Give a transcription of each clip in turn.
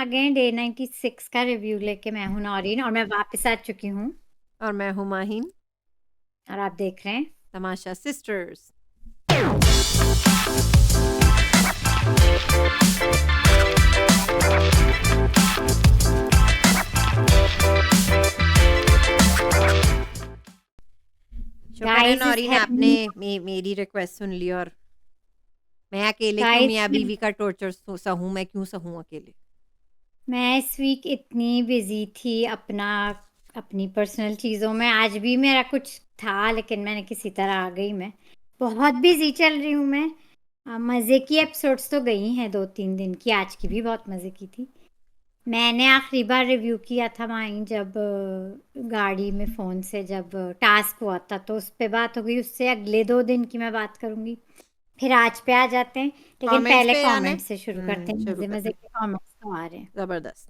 Again day 96 का review लेके मैं हूं नौरीन और मैं वापस आ चुकी हूँ और मैं हूँ माहिन। और आप देख रहे हैं तमाशा सिस्टर्स। शुक्र है गाइस इज नौरीन आपने हैपनिंग मेरी रिक्वेस्ट सुन ली। और मैं अकेले क्यों गाइस मियाँ बीवी का टॉर्चर सहूँ? मैं क्यों सहूँ अकेले? मैं इस वीक इतनी बिजी थी अपनी पर्सनल चीज़ों में। आज भी मेरा कुछ था लेकिन मैंने किसी तरह आ गई। मैं बहुत बिजी चल रही हूँ मैं। मज़े की एपिसोड्स तो गई हैं 2-3 दिन की। आज की भी बहुत मज़े की थी। मैंने आखिरी बार रिव्यू किया था माइन जब गाड़ी में फ़ोन से जब टास्क हुआ था तो उस पे बात हो गई। उससे अगले 2 दिन की मैं बात करूँगी। फिर आज पे आ जाते हैं लेकिन कमेंट्स पहले पे आना कमेंट से शुरू करते है। हैं। शुरू मज़े मज़े करते के कमेंट्स तो आ रहे हैं। जबरदस्त।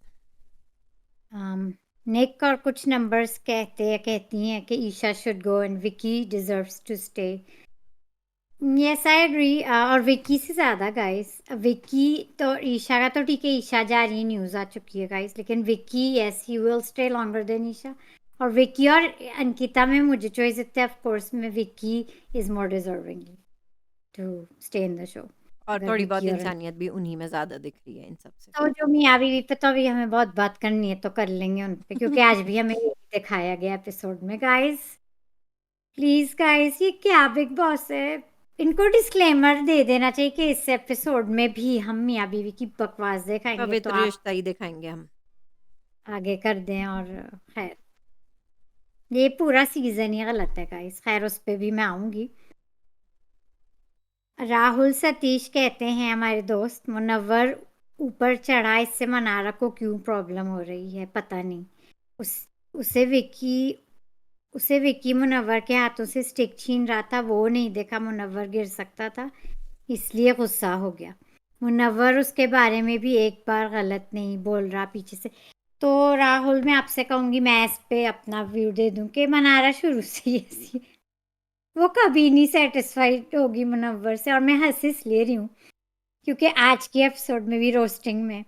निक और कुछ नंबर्स कहती हैं कि Isha should go and Vicky deserves to stay. Yes I agree. और विकी से ज़्यादा गाइस विकी तो ईशा का तो ठीक है। ईशा जा रही न्यूज़ आ चुकी है गाइस लेकिन Vicky yes he will stay longer than Isha. और विकी और अंकिता में मुझे चॉइस इतने ऑफ कोर्स में Vicky is more deserving to stay in the show. और अगर थोड़ी बहुत विकी और इंसानियत भी उन्हीं में ज्यादा दिख रही है इन सबसे। तो जो मियाँ बीवी पे तो अभी हमें बहुत बात करनी है तो कर लेंगे उन पे क्योंकि आज भी हमें यही दिखाया गया एपिसोड में। गाइस प्लीज गाइस ये क्या बिग बॉस है। इनको डिस्क्लेमर दे देना चाहिए कि इस एपिसोड में भी हम मियाँ बीवी की बकवास दिखाएंगे तो पवित्र आप रिश्ता ही दिखाएंगे हम। आगे कर दें। और खैर ये पूरा सीजन ही गलत है गाइस। खैर उस पे भी मैं आऊंगी। राहुल सतीश कहते हैं हमारे दोस्त मुनव्वर ऊपर चढ़ा इससे मनारा को क्यों प्रॉब्लम हो रही है पता नहीं। उस उसे विकी उसे विकी मुनव्वर के हाथों से स्टिक छीन रहा था। वो नहीं देखा मुनव्वर गिर सकता था इसलिए गुस्सा हो गया। मुनव्वर उसके बारे में भी एक बार गलत नहीं बोल रहा पीछे से। तो राहुल मैं आपसे कहूंगी मैं इस पे अपना व्यू दे दूं कि मनारा शुरू से ही ऐसी है। वो कभी नहीं सेटिस्फाइड होगी मुनव्वर से। और मैं हंस इसलिए रही हूँ क्योंकि आज की एपिसोड में भी रोस्टिंग में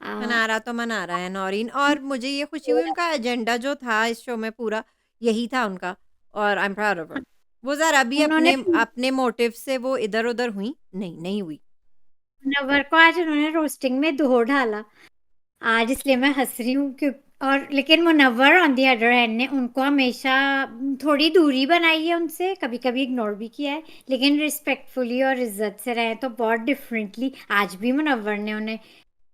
मनारा तो मना रहा है नौरीन। और मुझे ये खुशी हुई उनका एजेंडा जो था इस शो में पूरा यही था उनका। और I am proud of her. वो जरा भी उन्होंने अपने अपने मोटिव से वो इधर उधर हुई नहीं हुई। मुनव्वर को आज उन्होंने रोस्टिंग में धो डाला आज इसलिए मैं हंस रही हूँ क्यों। और लेकिन Munawar on the other hand ने उनको हमेशा थोड़ी दूरी बनाई है उनसे। कभी कभी इग्नोर भी किया है लेकिन रिस्पेक्टफुली और इज्जत से रहे तो बहुत डिफरेंटली। आज भी मुनव्वर ने उन्हें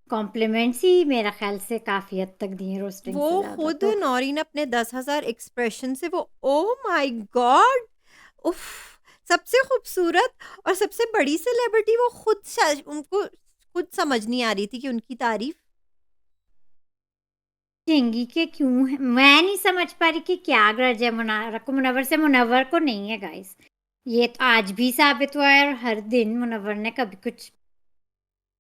कॉम्प्लीमेंट्स ही मेरा ख्याल से काफी हद तक दिए रोस्टिंग वो से ज्यादा खुद तो। नौरीन अपने 10,000 एक्सप्रेशन से वो ओ माय गॉड उफ सबसे खूबसूरत और सबसे बड़ी सेलिब्रिटी वो खुद उनको खुद समझ नहीं आ रही थी कि उनकी तारीफ। चेंगी के क्यों है मैं नहीं समझ पा रही कि क्या ग्रज है मुनव्वर को। मुनव्वर से मुनव्वर को नहीं है गाइस। ये तो आज भी साबित हुआ है और हर दिन मुनव्वर ने कभी कुछ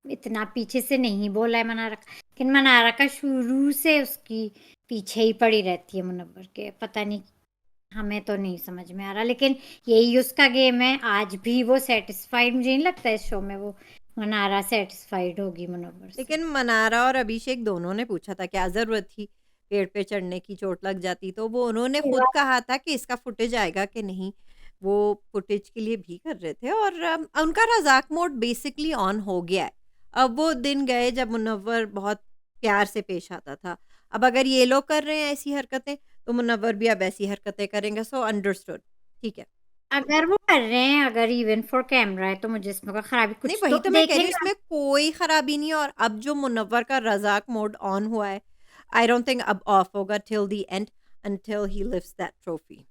इतना पीछे से नहीं बोला है मनारा का। लेकिन मनारा का शुरू से उसकी पीछे ही पड़ी रहती है मुनव्वर के। पता नहीं हमें तो नहीं समझ में आ रहा लेकिन यही उसका गेम है। आज भी वो सेटिस्फाइड मुझे नहीं लगता इस शो में वो मनारा सेटिस्फाइड होगी मुनव्वर से। लेकिन मनारा और अभिषेक दोनों ने पूछा था क्या ज़रूरत थी पेड़ पे चढ़ने की? चोट लग जाती तो वो उन्होंने ये खुद बात कहा था कि इसका फुटेज आएगा कि नहीं। वो फुटेज के लिए भी कर रहे थे। और उनका रज़ाक मोड बेसिकली ऑन हो गया है। अब वो दिन गए जब मुनव्वर बहुत प्यार से पेश आता था। अब अगर ये लोग कर रहे हैं ऐसी हरकतें तो मुनव्वर भी अब ऐसी हरकतें करेंगे। So understood. ठीक है। अगर वो कर रहे हैं अगर इवन फॉर कैमरा है तो मुझे इसमें कोई खराबी नहीं कुछ वही तो तो मैं कह रही हूँ देखेंगे। इसमें कोई खराबी नहीं है। और अब जो मुनव्वर का रज़ाक मोड ऑन हुआ है आई डोंट थिंक अब ऑफ होगा till the end until he lifts that trophy।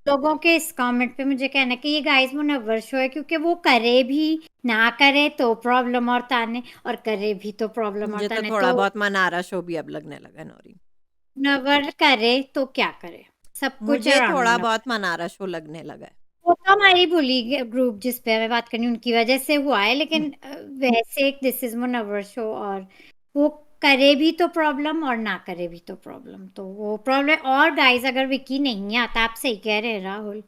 लोगों के इस कमेंट पे मुझे कहना है कि ये गाइस मुनव्वर शो है क्योंकि वो करे भी ना करे तो प्रॉब्लम और ताने और करे भी तो प्रॉब्लम और मुझे तो ताने थोड़ा तो बहुत मनारा शो भी अब लगने लगा नौरी। मुनव्वर करे तो क्या करे। सब कुछ मुझे अराउंड थोड़ा मुनव्वर। बहुत मनारा शो लगने लगा है। वो तो हमारी बुली ग्रुप जिस पे हमें बात करनी उनकी वजह से हुआ है लेकिन वैसे एक दिस इज मुनव्वर शो। और वो करे भी तो प्रॉब्लम और ना करे भी तो प्रॉब्लम तो वो प्रॉब्लम। और गाइस अगर विकी नहीं आता आप सही कह रहे हैं राहुल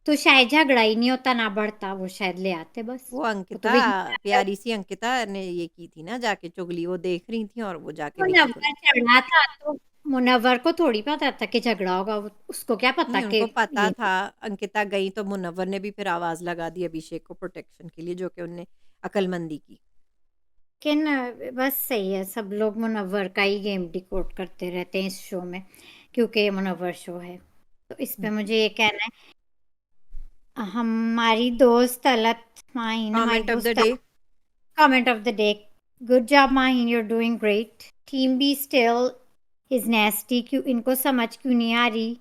तो शायद झगड़ा ही नहीं होता ना बढ़ता, वो शायद ले आते बस। वो वो तो अंकिता, विकी प्यारी सी अंकिता ने ये की थी ना जाके चुगली, वो देख रही थी और वो जाके विकी को मुनव्वर ले। चढ़ा था तो मुनव्वर को थोड़ी पता था कि झगड़ा होगा, उसको क्या पता नहीं, कि उनको पता ये। था। अंकिता गई तो मुनव्वर ने भी फिर आवाज लगा दी अभिषेक को प्रोटेक्शन के लिए, जो कि उनने अकलमंदी की। लेकिन बस सही है, सब लोग मुनव्वर का ही गेम डिकोड करते रहते हैं इस शो में, क्योंकि ये मुनव्वर शो है। तो इस पे मुझे ये कहना है, हमारी दोस्त तलत माहीन, हमारी कमेंट ऑफ द दोस्त day. Comment of the day. Good job Maheen, you're doing great. Team B still is nasty, क्यों इनको समझ क्यों नहीं आ रही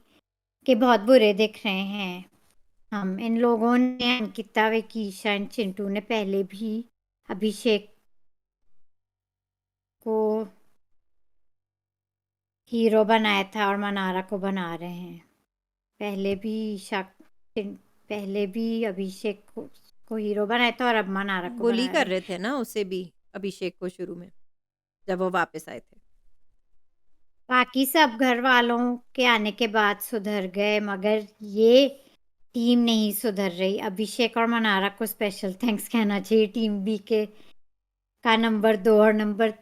कि बहुत बुरे दिख रहे हैं हम। इन लोगों ने, अंकिता, विकीशा एंड चिंटू ने पहले भी अभिषेक को हीरो बनाया था और मनारा को बना रहे हैं। पहले भी पहले भी अभिषेक को हीरो बनाया था और अब मनारा को बुली बना रहे कर हैं। रहे थे ना उसे भी, अभिषेक को शुरू में, जब वो वापस आए थे। बाकी सब घर वालों के आने के बाद सुधर गए, मगर ये टीम नहीं सुधर रही। अभिषेक और मनारा को स्पेशल थैंक्स कहना चाहिए, टीम बी के का नंबर 2 और नंबर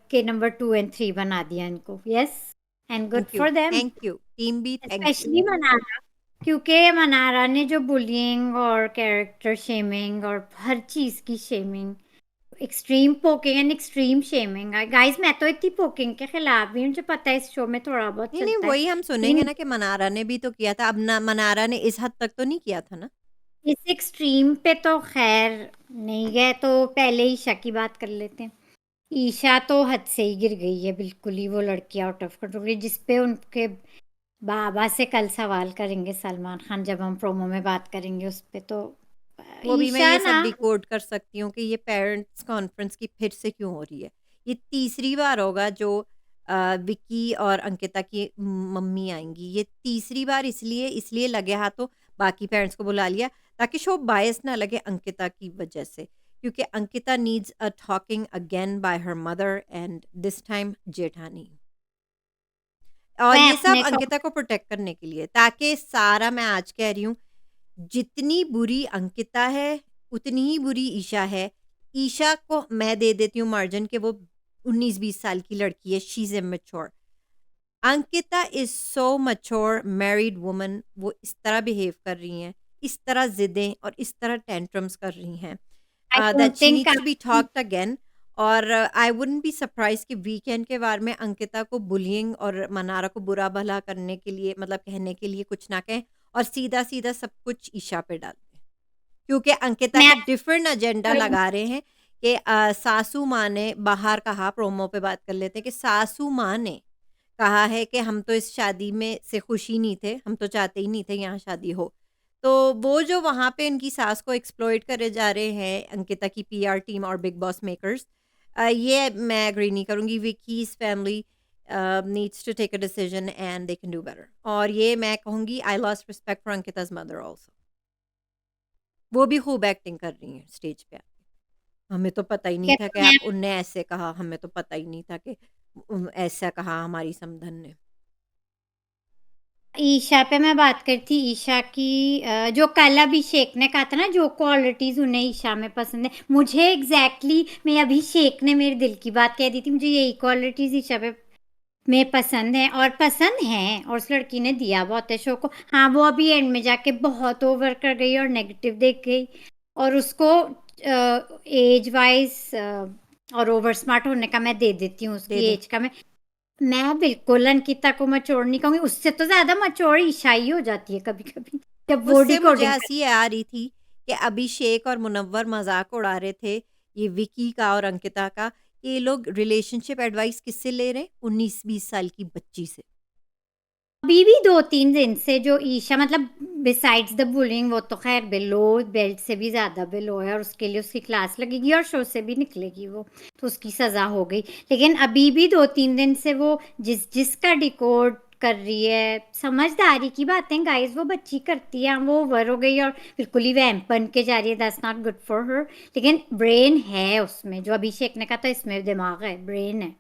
2 एंड 3 बना दिया इनको। Yes, and good thank you, for them, thank you team B, thank you. Specially Mannara, क्योंकि मनारा ने जो बुलिंग और कैरेक्टर शेमिंग और हर चीज की shaming, extreme poking and extreme shaming, guys मैं तो इतनी पोकिंग के खिलाफ भी हूँ, मुझे पता है इस शो में थोड़ा बहुत नहीं नहीं, चलता है, वही हम सुनेंगे लेकिन ना कि मनारा ने भी तो किया था। अब ना, मनारा ने इस हद तक तो नहीं किया था ना। इस एक्सट्रीम पे तो खैर नहीं गए। तो पहले ईशा की बात कर लेते हैं। ईशा तो हद से ही गिर गई है, बिल्कुल ही वो लड़की आउट ऑफ कंट्रोल, जिसपे उनके बाबा से कल सवाल करेंगे सलमान खान, जब हम प्रोमो में बात करेंगे उस पे। तो वो भी मैं ईशा ये सब ना, डिकोड कर सकती हूँ कि ये पेरेंट्स कॉन्फ्रेंस की फिर से क्यों हो रही है। ये तीसरी बार होगा जो विक्की और अंकिता की मम्मी आएंगी। ये तीसरी बार इसलिए इसलिए लगे हाथों बाकी पेरेंट्स को बुला लिया ताकि शो बायस ना लगे अंकिता की वजह से, क्योंकि Ankita needs a talking again bye her mother and this time जेठानी। और मैं ये सब अपने अंकिता को प्रोटेक्ट करने के लिए, ताकि सारा, मैं आज कह रही हूँ, जितनी बुरी अंकिता है उतनी ही बुरी ईशा है। ईशा को मैं दे देती हूँ मार्जिन कि वो 19-20 साल की लड़की है, she is immature. Ankita is so mature married woman, वो इस तरह बिहेव कर रही हैं, इस तरह जिदें और इस तरह टेंट्रम्स कर रही हैं, I that don't she think, needs to be talked again. और आई वुडंट बी सरप्राइज कि वीकेंड के बारे में अंकिता को बुलिंग और मनारा को बुरा भला करने के लिए, मतलब कहने के लिए कुछ ना कहें और सीधा सीधा सब कुछ ईशा पे डाल दें, क्योंकि अंकिता मैं का डिफरेंट एजेंडा लगा रहे हैं कि सासू माँ ने बाहर कहा, प्रोमो पे बात कर लेते हैं कि सासू माँ ने कहा है कि हम तो इस शादी में से खुश ही नहीं थे, हम तो चाहते ही नहीं थे यहाँ शादी हो। तो वो जो वहाँ पे इनकी सास को एक्सप्लॉइट करे जा रहे हैं अंकिता की पीआर टीम और बिग बॉस मेकर्स, ये मैं एग्री नहीं करूँगी। Vicky's family needs to take a decision and they can do better. और ये मैं कहूँगी, I lost respect for Ankita's mother also. वो भी खूब एक्टिंग कर रही हैं स्टेज पे आके। हमें तो पता ही नहीं था कि मैं आप उनने ऐसे कहा, हमें तो पता ही नहीं था कि ऐसा कहा हमारी समधन ने। ईशा पे मैं बात करी थी, ईशा की जो कल अभिषेक ने कहा था ना, जो क्वालिटीज उन्हें ईशा में पसंद है, मुझे एग्जैक्टली मैं अभिषेक ने मेरे दिल की बात कह दी थी, मुझे यही क्वालिटीज ईशा पे में पसंद है और पसंद हैं, और उस लड़की ने दिया बहुत है शो को। हाँ, वो अभी एंड में जाके बहुत ओवर कर गई और नेगेटिव देख गई, और उसको एज वाइज और ओवर स्मार्ट होने का मैं दे देती हूँ, दे उसकी दें। एज का मैं बिल्कुल अंकिता को मैच्योर नहीं कहूंगी, उससे तो ज्यादा मैच्योर ईशा ही हो जाती है कभी कभी, जब वो उससे मुझे डिकोडिंग हँसी आ रही थी कि अभिषेक और मुनव्वर मज़ाक उड़ा रहे थे, ये विकी का और अंकिता का, कि ये लोग रिलेशनशिप एडवाइस किससे ले रहे हैं? 19-20 साल की बच्ची से। अभी भी 2-3 दिन से जो ईशा, मतलब बिसाइड्स द बुलिंग, वो तो खैर बिलो बेल्ट से भी ज़्यादा बिलो है, और उसके लिए उसकी क्लास लगेगी और शो से भी निकलेगी वो, तो उसकी सज़ा हो गई। लेकिन अभी भी 2-3 दिन से वो जिसका डिकोड कर रही है, समझदारी की बातें गाइस वो बच्ची करती है, वो ओवर हो गई और बिल्कुल ही वैम्प बन के जा रही है, that's not good for her. लेकिन ब्रेन है उसमें, जो अभिषेक ने कहा था इसमें दिमाग है, ब्रेन है,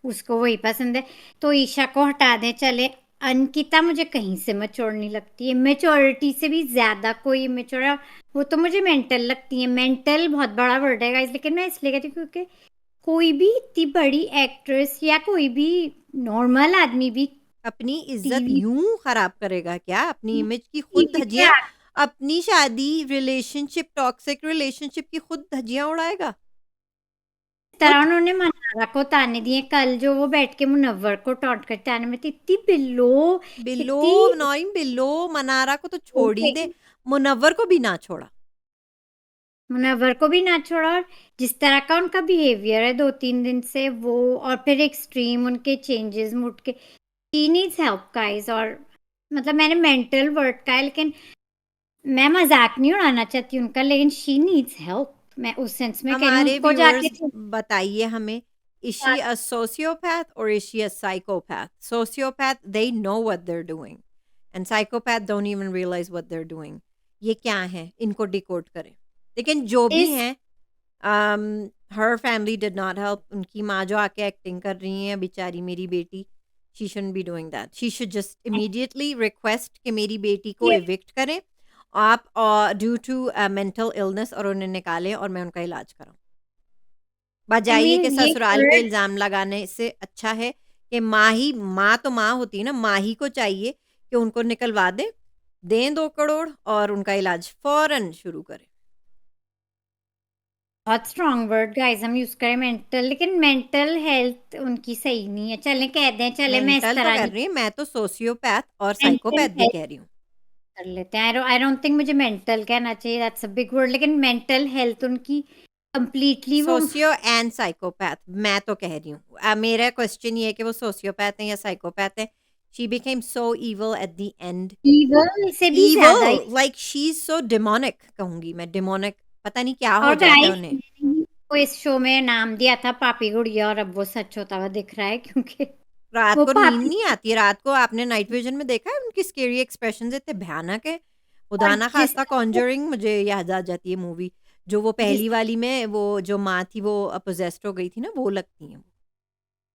उसको वही पसंद है। तो ईशा को हटा दें, चले अंकिता मुझे कहीं से मैच्योर नहीं लगती है, मैच्योरिटी से भी ज्यादा कोई मैच्योर है, वो तो मुझे मेंटल लगती है। मेंटल बहुत बड़ा वर्ड है गाइस, लेकिन मैं इसलिए कहती हूँ क्योंकि कोई भी इतनी बड़ी एक्ट्रेस या कोई भी नॉर्मल आदमी भी अपनी इज्जत टीवी यूं खराब करेगा क्या? अपनी इमेज की खुद टीवी पे धज्जियां, अपनी शादी, रिलेशनशिप, टॉक्सिक रिलेशनशिप की खुद धज्जियां उड़ाएगा तरह खुद। उन्होंने मनारा को ताने दिए। कल जो वो बैठ के मुनव्वर को टॉन्ट करते आने में थी, इतनी बिल्लो, बिल्लो, इतनी नॉइम बिल्लो। मनारा को तो हो छोड़ ही दे, गई। मुनव्वर को भी ना छोड़ा। मुनव्वर को भी ना छोड़ा, और जिस तरह का उनका बिहेवियर है 2-3 दिन से वो, और फिर एक्सट्रीम उनके चेंजेस मूड के, शी नीड्स हेल्प गाइस। और मतलब मैंने मेंटल वर्ड का है, लेकिन मैं मजाक नहीं उड़ाना चाहती उनका, लेकिन शी नीड्स हेल्प, मैं उस सेंस में कह रही हूँ हमारे उसको जाके। व्यूअर्स बताइए हमें, इज शी अ सोशियोपैथ और is she a psychopath? Sociopath they know what they are doing and psychopath don't even realise what they are doing. ये क्या है, इनको डिकोड करें। लेकिन जो भी इस हैं, हर फैमिली डिड नॉट हेल्प। उनकी माँ जो आके एक्टिंग कर रही है बेचारी, मेरी बेटी, she shouldn't be doing that. She should just immediately request कि मेरी बेटी को एविक्ट करें आप, ड्यू टू मेंटल इलनेस, और उन्हें निकालें और मैं उनका इलाज कराऊं। आई बजाय मीन कि ये ससुराल पे वर्ड इल्ज़ाम लगाने से अच्छा है कि माँ तो माँ होती है ना, माँ ही को चाहिए कि उनको निकलवा दें, दें 2 करोड़ और उनका इलाज फ़ौरन शुरू करें। बहुत स्ट्रॉन्ग वर्ड गाइस हम यूज करें मेंटल, लेकिन मेंटल हेल्थ उनकी सही नहीं है। चलें कह दें, चले मैं इस मेंटल तो तरह कर नहीं, रही हैं, मैं तो सोशियोपैथ और मेंटल साइकोपैथ भी हेल्थ कह रही हूँ। कर लेते हैं। आई डोंट थिंक मुझे मेंटल कहना चाहिए, दैट्स अ बिग वर्ड, लेकिन मेंटल हेल्थ उनकी कंप्लीटली वो। सोशियो एंड साइकोपैथ मैं तो कह रही हूँ। मेरा क्वेश्चन ये है कि वो सोशियोपैथ हैं या साइकोपैथ हैं। She became so evil at the end. Evil से भी ज्यादा ही। Evil, like she is so demonic, कहूंगी मैं, डेमोनिक। पता नहीं क्या हो और जाता है गाइस उन्हें। को इस शो में नाम दिया था पापी गुड़िया, और अब वो सच होता हुआ दिख रहा है, क्योंकि रात वो को नींद पापी। नहीं आती है। रात को आपने नाइट विजन में देखा है उनकी स्केरी एक्सप्रेशन इतने भयानक है। और खुदा ना खास्ता कॉन्जरिंग मुझे याद आ जाती है मूवी। जो वो जिस पहली वाली में वो जो माँ थी वो अपोजेस्ट हो गई थी ना, वो लगती है।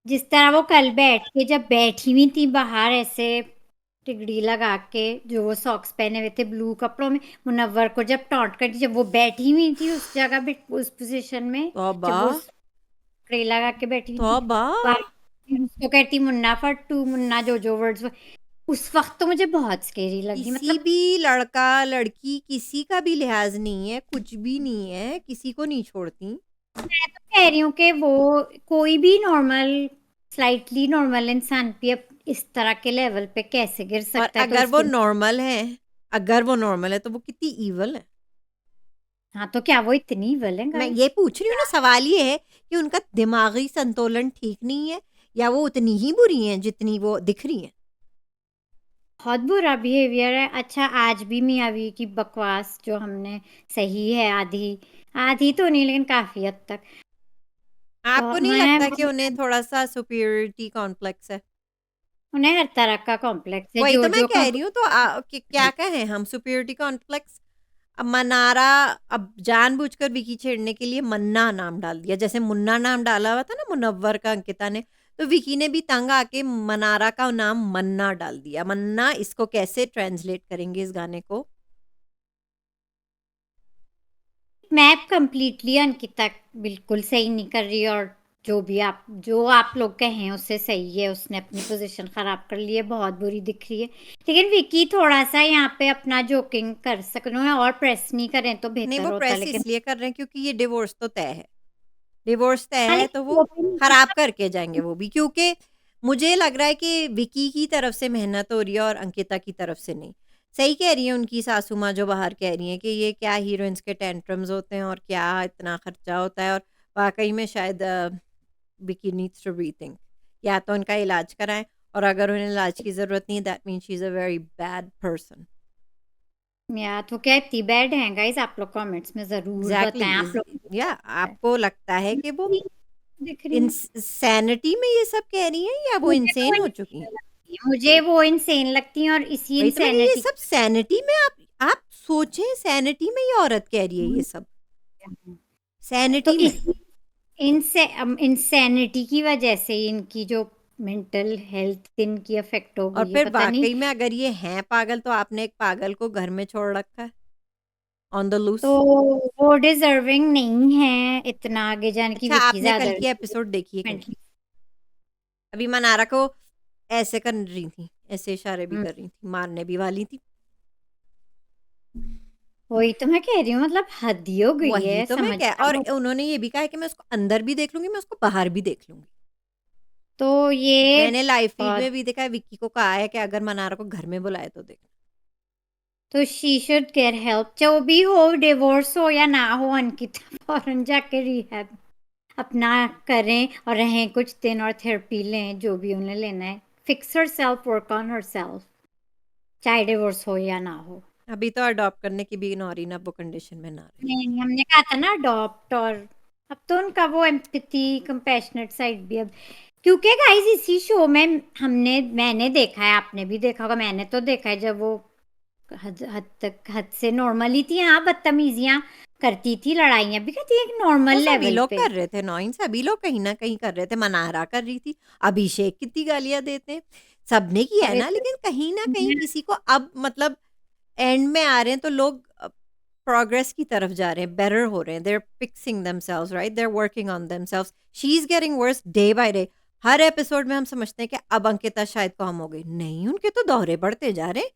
जिस तरह वो कल बैठ के जब बैठी हुई थी बाहर ऐसे टिगड़ी लगा के, जो वो सॉक्स पहने हुए थे ब्लू कपड़ों में, मुनव्वर को जब टॉन्ट करती, जब वो बैठी हुई थी उस जगह पे उस पोजीशन में, तौबा, जब वो टिगड़ी लगा के बैठी हुई थी, तौबा। बाहर फिर उसको कहती मुन्ना फट्टू, मुन्ना जो वर्ड्स, उस वक्त तो मुझे बहुत स्केरी लगी। किसी मतलब भी लड़का लड़की किसी का भी लिहाज नहीं है, कुछ भी नहीं है, किसी को नहीं छोड़ती। मैं तो कह रही हूँ कि वो कोई भी नॉर्मल, स्लाइटली नॉर्मल इंसान भी अब इस तरह के लेवल पे कैसे गिर और सकता है, तो अगर वो उसके नॉर्मल है, अगर वो नॉर्मल है तो वो कितनी इवल है। हाँ तो क्या वो इतनी इवल है मैं गाइस? ये पूछ रही हूँ ना, सवाल ये है कि उनका दिमागी संतुलन ठीक नहीं है या वो उतनी ही बुरी हैं जितनी वो दिख रही हैं। बहुत बुरा बिहेवियर है। अच्छा आज भी मियाँ बीवी की बकवास जो हमने सही है, आधी आधी तो नहीं लेकिन काफी हद तक। तो आपको नहीं मैं लगता कि उन्हें थोड़ा-सा सुपीरियरिटी कॉम्प्लेक्स है? उन्हें हर तरह का कॉम्प्लेक्स है, वही जो तो मैं जो कह रही हूँ, तो क्या कहें हम, सुपीरियरिटी कॉम्प्लेक्स। अब मनारा, अब जानबूझकर विकी छेड़ने के लिए मन्ना नाम डाल दिया। जैसे मुन्ना नाम डाला हुआ था ना मुनव्वर का अंकिता ने, तो विकी ने भी तंग आके मनारा का नाम मन्ना डाल दिया। मन्ना, इसको कैसे ट्रांसलेट करेंगे इस गाने को? मैं कंप्लीटली अंकिता बिल्कुल सही नहीं कर रही, और जो आप लोग कहें उससे सही है, उसने अपनी पोजीशन खराब कर ली है, बहुत बुरी दिख रही है। लेकिन विकी थोड़ा सा यहाँ पे अपना जोकिंग कर सकते हैं, और प्रेस नहीं करें तो नहीं, वो बेहतर होता, प्रेस लेकिन इसलिए कर रहे हैं क्योंकि ये डिवोर्स तो तय है। डिवोर्स तय हाँ, है तो लेकिन वो वो भी खराब मतलब करके जाएँगे वो भी, क्योंकि मुझे लग रहा है कि विकी की तरफ से मेहनत हो रही है और अंकिता की तरफ से नहीं। सही कह रही है उनकी सासू माँ जो बाहर कह रही हैं कि ये क्या हीरोइन्स के टेंट्रम्स होते हैं और क्या इतना खर्चा होता है, और वाक़ई में शायद विकी नीड्स टू रीथिंक। या तो उनका इलाज कराएँ, और अगर उन्हें इलाज की ज़रूरत नहीं है, that means she is a very bad person. या तो क्या इतनी बैड हैं गाइस, आप लोग कमेंट्स में जरूर एग्ज़ैक्टली बताएं, आप इज़, लोग या आपको लगता है कि वो दिख रही हैं। सैनिटी में ये सब कह रही हैं या वो मुझे इनसेन वो हो चुकी हैं? insane लगती है, मुझे वो इंसेन लगती है, और इसी वही तो मैंने, ये इंसेनिटी सब सैनिटी में, आप सोचें, सैनिटी में ये औरत कह रही है ये सब, तो सैनिटी में। इसी इंसेनिटी की वजह से इनकी जो मेंटल हेल्थ इनकी अफेक्ट हो और गई है, फिर पता नहीं। वाक़ई में अगर ये हैं पागल तो आपने एक पागल को घर में छोड़ रखा है, ऑन द तो लूज़। वो डिजर्विंग नहीं है इतना आगे जाने की, अच्छा विक्की आपने कल ज्यादा की एपिसोड देखी है कि नहीं? मेंटली। अभी मनारा को ऐसे कर रही थी, ऐसे इशारे भी कर रही थी, मारने भी वाली थी। वही तो मैं कह रही हूँ, मतलब हद ही हो गई वही है, तो मैं कह समझना और बहुत। उन्होंने ये भी कहा है कि मैं उसको अंदर भी देख लूँगी, मैं उसको बाहर भी देख लूँगी। तो ये मैंने लाइव फीड बहुत, में भी देखा है, विक्की को कहा है कि अगर मनारा को घर में बुलाए तो देखना। तो शी शुड गेट हेल्प, जो भी हो, डिवोर्स हो या ना हो, अंकिता फौरन जाके रिहैब अपना करें और रहें कुछ दिन और थेरेपी लें, जो भी उन्हें लेना है। Fix her self, work on her self, चाहे डिवोर्स हो या ना हो। अभी तो अडॉप्ट करने की भी नौरीन अब वो कंडीशन में ना रही। नहीं, हमने कहा था ना अडॉप्ट, और अब तो उनका वो एम्पैथी कंपैशनेट साइड भी अब, क्योंकि गाइस इसी शो में मैंने देखा है, आपने भी देखा होगा, मैंने तो देखा है, जब वो हद से नॉर्मल ही थी, हाँ बदतमीजियां करती थी, लड़ाइयां भी करती थी, एक नॉर्मल वो सभी लेवल लोग पे। कर रहे थे नौइन, सभी लोग कहीं न कहीं कर रहे थे। मनारा कर रही थी, अभिषेक कितनी गालियाँ देते हैं, सबने किया है अरे ना, लेकिन कहीं न कहीं किसी को अब मतलब एंड में आ रहे हैं तो लोग प्रोग्रेस की तरफ जा रहे हैं, बेटर हो रहे हैं, they are fixing themselves right, they are working on themselves. She is getting worse day by day. हर एपिसोड में हम समझते हैं कि अब अंकिता शायद कम हो गई, नहीं उनके तो दौरे बढ़ते जा रहे हैं,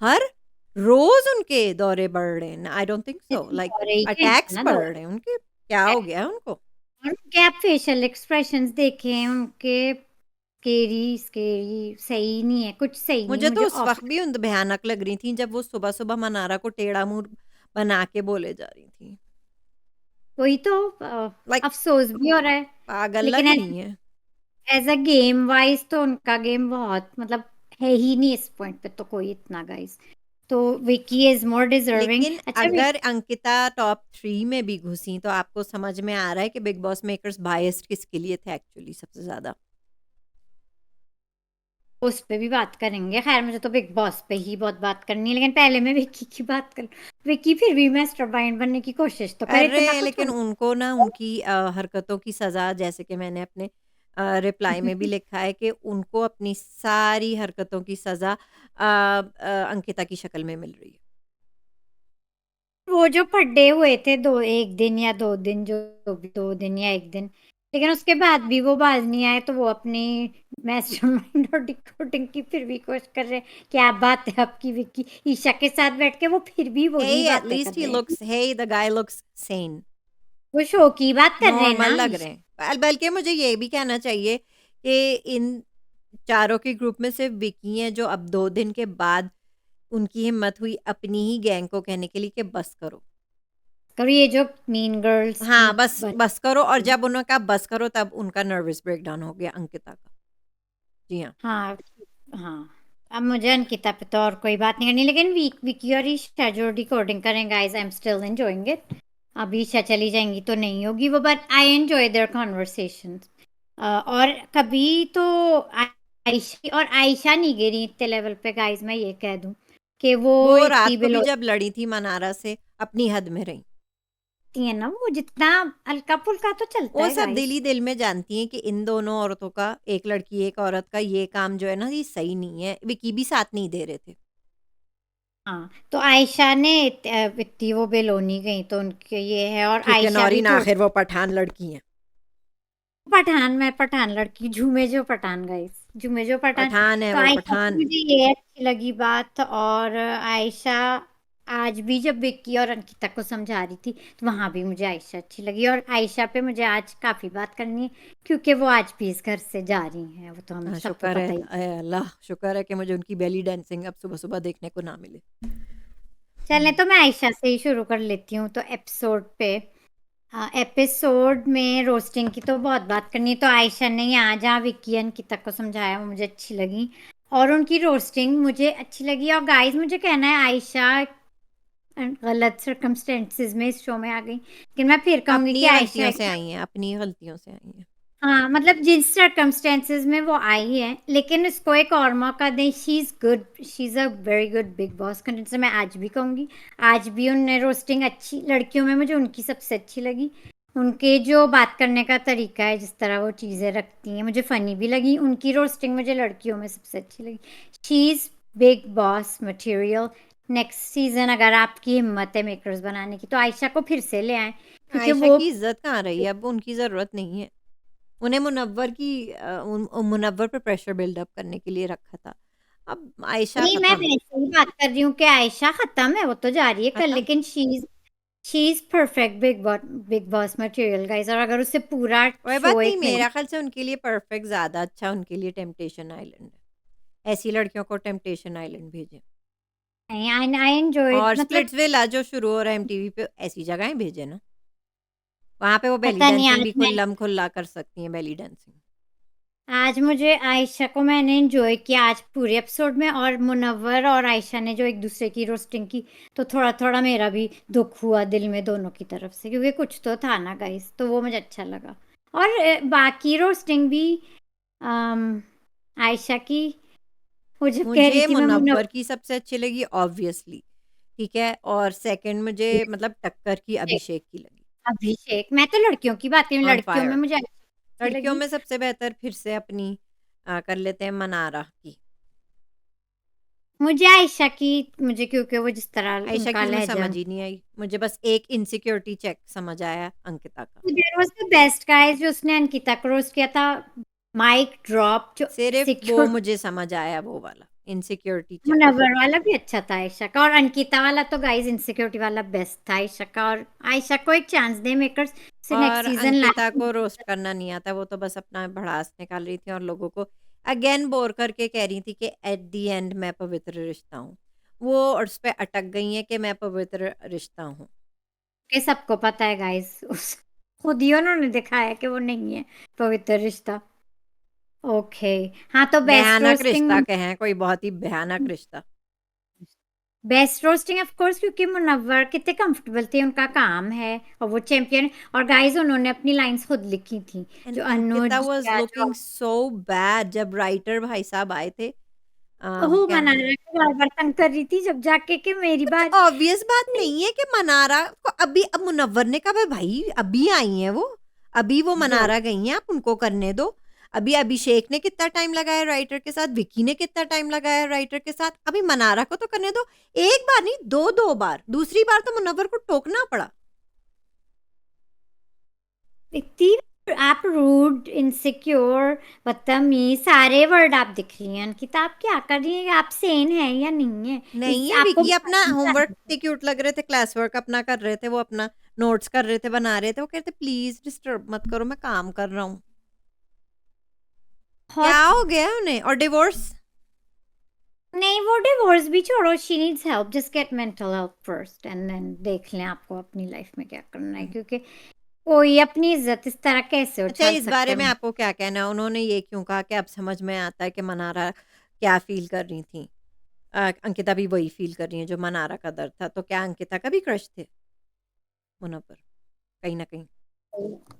हर रोज़ उनके दौरे बढ़ रहे हैं। I don't think so, like हो रही है अटैक्स ना बढ़ दो, रहे हैं उनके, क्या हो गया है उनको? और उनके आप फेशियल एक्सप्रेशंस देखें उनके, स्केरी स्केरी, सही नहीं है, कुछ सही नहीं, मुझे मुझे तो उस ऑफ। वक़्त भी उन भयानक लग रही थी जब वो सुबह-सुबह मनारा को टेढ़ा मुँह बना के बोले जा रही थी। वही तो लाइक अफसोस भी हो रहा है, पागल लेकिन लग रही हैं। एज अ गेम वाइज तो उनका गेम बहुत, मतलब है ही नहीं इस पॉइंट पे तो कोई इतना, गाइस। तो विकी इज मोर डिजर्विंग। लेकिन अच्छा अगर अंकिता टॉप 3 में भी घुसी तो आपको समझ में आ रहा है कि बिग बॉस मेकर्स बायस्ड किसके लिए थे एक्चुअली सबसे ज़्यादा? उस पे भी बात करेंगे, खैर मुझे तो बिग बॉस पे ही बहुत बात करनी है, लेकिन पहले मैं विक्की की बात कर। विक्की फिर भी मास्टरमाइंड बनने की कोशिश तो करे, इतना अरे! तो लेकिन थोड़ा। उनको ना उनकी हरकतों की सज़ा, जैसे कि मैंने अपने रिप्लाई में भी लिखा है कि उनको अपनी सारी हरकतों की सज़ा अंकिता की शक्ल में मिल रही है। वो जो फड्डे हुए थे, दो एक दिन या दो दिन, जो भी 2 दिन या एक दिन, लेकिन उसके बाद भी वो बाज नहीं आए, तो वो अपनी मास्टरमाइंड और डिकोडिंग की फिर भी कोशिश कर रहे हैं। क्या बात है आपकी, विक्की ईशा के साथ बैठ के वो फिर भी वही Hey, at बातें कर least he रहे हैं, looks hey, the guy looks sane. वो शो की बात कर रहे हैं नॉर्मल ना लग रहे ईशा। हैं। बल्कि मुझे ये भी कहना चाहिए कि इन चारों के ग्रुप में सिर्फ विकी हैं जो अब 2 दिन के बाद उनकी हिम्मत हुई अपनी ही गैंग को कहने के लिए कि बस करो। और ये जो मीन गर्ल्स की हाँ, बस बन, बस करो, और जब उन्होंने कहा बस करो तब उनका नर्वस ब्रेकडाउन हो गया अंकिता का। जी हाँ। हाँ हाँ, अब मुझे अंकिता पे तो और कोई बात नहीं करनी, लेकिन विकी और ईशा जो डिकोडिंग करें, guys, I am still enjoying it. अब ईशा चली जाएंगी तो नहीं होगी वो, but I enjoy there conversation. और कभी तो आयशा और आयशा नहीं गिरी इतने लेवल पे, गाइस, मैं ये कह दूं कि वो वो इतनी रात को भी बिलो जब लड़ी थी मनारा से अपनी हद में रहीं। है ना, वो जितना हल्का फुल्का तो चलता वो है, सब दिल गाइस। ही दिल में जानती हैं कि इन दोनों औरतों का, एक लड़की एक औरत का ये काम जो है ना, ये सही नहीं है। विकी भी साथ नहीं दे रहे थे। हाँ, तो आयशा ने इतनी वो बेलोनी गई तो उनके ये है, और ठीक है आयशा भी नौरीन, थोड़ी आखिर वो पठान लड़की हैं। पठान, मैं पठान लड़की, झूमे जो पठान, गाइस, झूमे जो पठान। पठान है तो वो आयशा की पठान। मुझे ये अच्छी लगी बात, और आयशा आज भी जब विक्की और अंकिता को समझा रही थी, तो वहां भी मुझे आयशा अच्छी लगी, और आयशा पे मुझे आज काफी बात करनी है, क्योंकि वो आज भी इस घर से जा रही हैं, वो तो हमें हाँ, सबको शुक्र है, पता ही। अल्लाह शुक्र है कि मुझे उनकी बेली डांसिंग अब सुबह-सुबह देखने को ना मिले। चलें, तो मैं आयशा से ही शुरू कर लेती हूँ, तो एपिसोड पे, एपिसोड में रोस्टिंग की तो बहुत बात करनी है, तो आयशा ने यहाँ जहाँ विक्की अंकिता को समझाया वो मुझे अच्छी लगी, और उनकी रोस्टिंग मुझे अच्छी लगी। और गाइस, मुझे कहना है आयशा गलत सर्कमस्टेंसेस में इस शो में आ गई, लेकिन मैं फिर कहूंगी अपनी कि आयशा गलतियों एक, से आई हैं, अपनी गलतियों से आई हैं। हाँ, मतलब जिस सर्कमस्टेंसेस में वो आई है, लेकिन इसको एक और मौका दें, she is good, she is a very good big boss contestant से मैं आज भी कहूंगी। आज भी उनने रोस्टिंग अच्छी, लड़कियों में मुझे उनकी सबसे अच्छी लगी, उनके जो बात करने का तरीका है, जिस तरह वो चीज़ें रखती हैं, मुझे फ़नी भी लगी। उनकी रोस्टिंग मुझे लड़कियों में सबसे अच्छी लगी। She is big boss material. Next season अगर आपकी हिम्मत है मेकर्स बनाने की, तो आयशा को फिर से ले आएँ, क्योंकि आयशा वो की इज्जत कहाँ रही है, अब उनकी ज़रूरत नहीं है। उन्हें मुनव्वर पे प्रेशर बिल्डअप करने के लिए रखा था। अब आयशा नहीं, मैं खत्म। वैसे ही बात कर रही हूँ कि आयशा खत्म है, वो तो जा रही है कल, खत्म। लेकिन she is perfect big boss material guys. और अगर उसे पूरा कोई बात शो नहीं, एक मिनट मेरा ख्याल से उनके लिए परफेक्ट ज़्यादा अच्छा उनके लिए टेम्पटेशन आइलैंड है। ऐसी लड़कियों को टेम्पटेशन आइलैंड भेजें। नहीं, आई एंजॉयड, और मतलब स्प्लिट्सविला जो शुरू हो रहा है एमटीवी पे, ऐसी जगहें भेजें ना। वहाँ पे वो बेली पता नहीं डांसिंग आज भी मैं खुल्लम खुल्ला कर सकती हैं, बेली डांसिंग। आज मुझे आयशा को मैंने एंजॉय किया आज पूरे एपिसोड में, और मुनव्वर और आयशा ने जो एक दूसरे की रोस्टिंग की, तो थोड़ा थोड़ा मेरा भी दुख हुआ दिल में दोनों की तरफ से, क्योंकि कुछ तो था ना गाइस, तो वो मुझे अच्छा लगा। और बाकी रोस्टिंग भी आयशा की, वो जब कह रही मुझे थी मैं मुनव्वर मुनव्वर की सबसे अच्छी लगी ऑब्वियसली, ठीक है, और सेकंड मुझे मतलब टक्कर की अभिषेक की लगी। अभिषेक, मैं तो लड़कियों की बात करी, ऑन लड़कियों में फायर। मुझे आयशा अच्छी लड़कियों लगी। में सबसे बेहतर फिर से अपनी कर लेते हैं मनारा की। मुझे आयशा की, मुझे क्योंकि वो जिस तरह आयशा उनका की मैं लहजा, समझ ही नहीं आई, मुझे बस एक इनसिक्योरिटी चेक समझ आया अंकिता का। There was the best guys जो उसने अंकिता को रोस्ट किया था, माइक ड्रॉप जो सिर्फ वो सिक्योर। मुझे समझ आया, वो वाला इनसिक्योरिटी चेक। मुनव्वर वाला भी अच्छा था आयशा का, और अंकिता वाला तो गाइस इनसिक्योरिटी वाला बेस्ट था आयशा का। और आयशा को एक चांस दे मेकर्स, से नेक्स्ट और सीजन अंकिता लाए। को रोस्ट करना नहीं आता, वो तो बस अपना भड़ास निकाल रही थी और लोगों को अगेन बोर करके कह रही थी कि एट द एंड मैं पवित्र रिश्ता हूँ। वो और उस पे अटक गई हैं कि मैं पवित्र रिश्ता हूँ। के सबको पता है गाइस, उस खुद ही उन्होंने दिखाया कि वो नहीं है पवित्र रिश्ता। ओके, हाँ, तो बेस्ट भयानक रिश्ता रोस्टिंग, कहें, कोई बहुत ही भयानक रिश्ता। बेस्ट रोस्टिंग ऑफ कोर्स, क्योंकि मुनव्वर कितने कंफर्टेबल थे, उनका काम है और वो चैंपियन। और गाइस उन्होंने अपनी लाइंस खुद लिखी थी, एंड जो अंकिता अनुज वाज या जो लुकिंग सो बैड जब राइटर भाई साहब आए थे। ओह क्या मनारा को बार बार तंग कर रही थी जब जाके कि मेरी कुछ बात ऑब्वियस बात नहीं है कि मनारा को अभी, अब मुनव्वर ने कहा भाई अभी आई हैं वो, अभी वो जो मनारा गई हैं, आप उनको करने दो। अभी अभिषेक ने कितना टाइम लगाया राइटर के साथ, विकी ने कितना टाइम लगाया राइटर के साथ, अभी मनारा को तो करने दो। एक बार नहीं, दो दो बार, दूसरी बार तो मुनव्वर को टोकना पड़ा। इतनी आप रूड, इनसिक्योर, बदतमीज, सारे वर्ड आप दिख रही हैं अंकिता। आप क्या कर रही हैं, आप सेन है या नहीं है? नहीं इस है, आपको विकी अपना बताना होमवर्क चाहिए। इतने क्यूट लग रहे थे, क्लास वर्क अपना कर रहे थे, वो अपना नोट्स कर रहे थे, बना रहे थे, वो कहते प्लीज डिस्टर्ब मत करो, मैं काम कर रहा हूँ। क्या बहुत, हो गया उन्हें? और डिवोर्स। नहीं वो डिवोर्स भी छोड़ो, she needs help, just get mental help first and then देख लें आपको अपनी लाइफ में क्या करना है, क्योंकि कोई अपनी इज्जत इस तरह कैसे अच्छा, उछाल इस सकता बारे है? में आपको क्या कहना है? उन्होंने ये क्यों कहा कि अब समझ में आता है कि मनारा क्या फ़ील कर रही थी? अंकिता भी वही फ़ील कर रही हैं जो मनारा का दर्द था, तो क्या अंकिता का भी क्रश थे मुनव्वर कहीं न कहीं?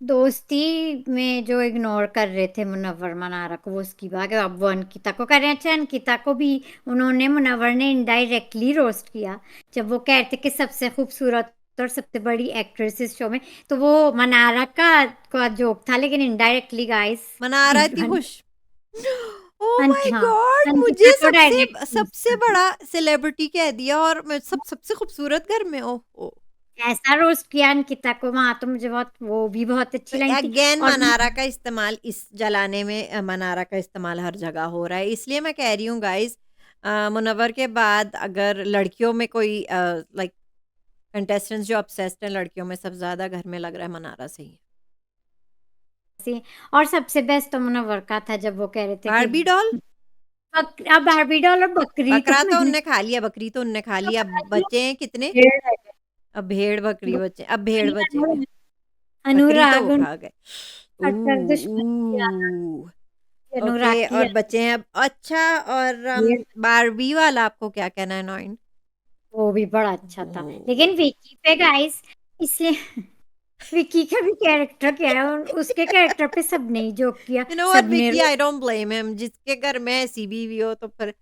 दोस्ती में जो इग्नोर कर रहे थे मुनव्वर मनारा को, वो उसकी बात है, अब वो अंकिता को कर रहे हैं। अच्छा, अंकिता को भी उन्होंने, मुनव्वर ने इनडायरेक्टली रोस्ट किया जब वो कहते कि सबसे खूबसूरत और सबसे बड़ी एक्ट्रेस इस शो में, तो वो मनारा का जोक था, लेकिन इनडायरेक्टली गाइस मनारा इतनी खुश। ओह माय हाँ, गॉड! अंकिता मुझे को सबसे डायरेक्ट सबसे बड़ा सेलिब्रिटी कह दिया और मैं सबसे खूबसूरत घर में, ओह हो! ऐसा रोस्ट किया अंकिता को वहां, तो मुझे बहुत, वो भी बहुत तो अच्छी लाइन थी। अगेन और मनारा का इस्तेमाल इस जलाने में, मनारा का इस्तेमाल हर जगह हो रहा है, इसलिए मैं कह रही हूँ गाइस, मुनव्वर के बाद अगर लड़कियों में कोई लाइक कंटेस्टेंट्स जो ऑब्सेस्ड हैं लड़कियों में, सबसे ज्यादा घर में लग रहा है मनारा से ही है। और सबसे बेस्ट तो मुनव्वर का था जब वो कह रहे थे कि बारबी डॉल। अब बारबी डॉल और बकरी तो बकरा तो मैंने उनने खा लिया, बकरी तो उनने खा तो लिया, अब खा लिया, बचे हैं कितने? भेड़ है। अब भेड़ बकरी बचे, अब भेड़ बचेंगे। अनुराग, बकरी तो वो अनुराग खा गए। कट्टर दुश्मन अनुराग ओके, की और बचे हैं अब, अच्छा, और भेड़, बारबी वाला आपको क्या कहना है? नॉइन। वो भी बड़ा अच्छा था, लेकिन विकी पे गाइस, इसलिए विकी का भी कैरेक्टर क्या है, और उसके कैरेक्टर पे सबने ही जोक किया, यू नो व्हाट सबने Vicky, I don't blame him, जिसके घर में ऐसी बीवी हो तो फिर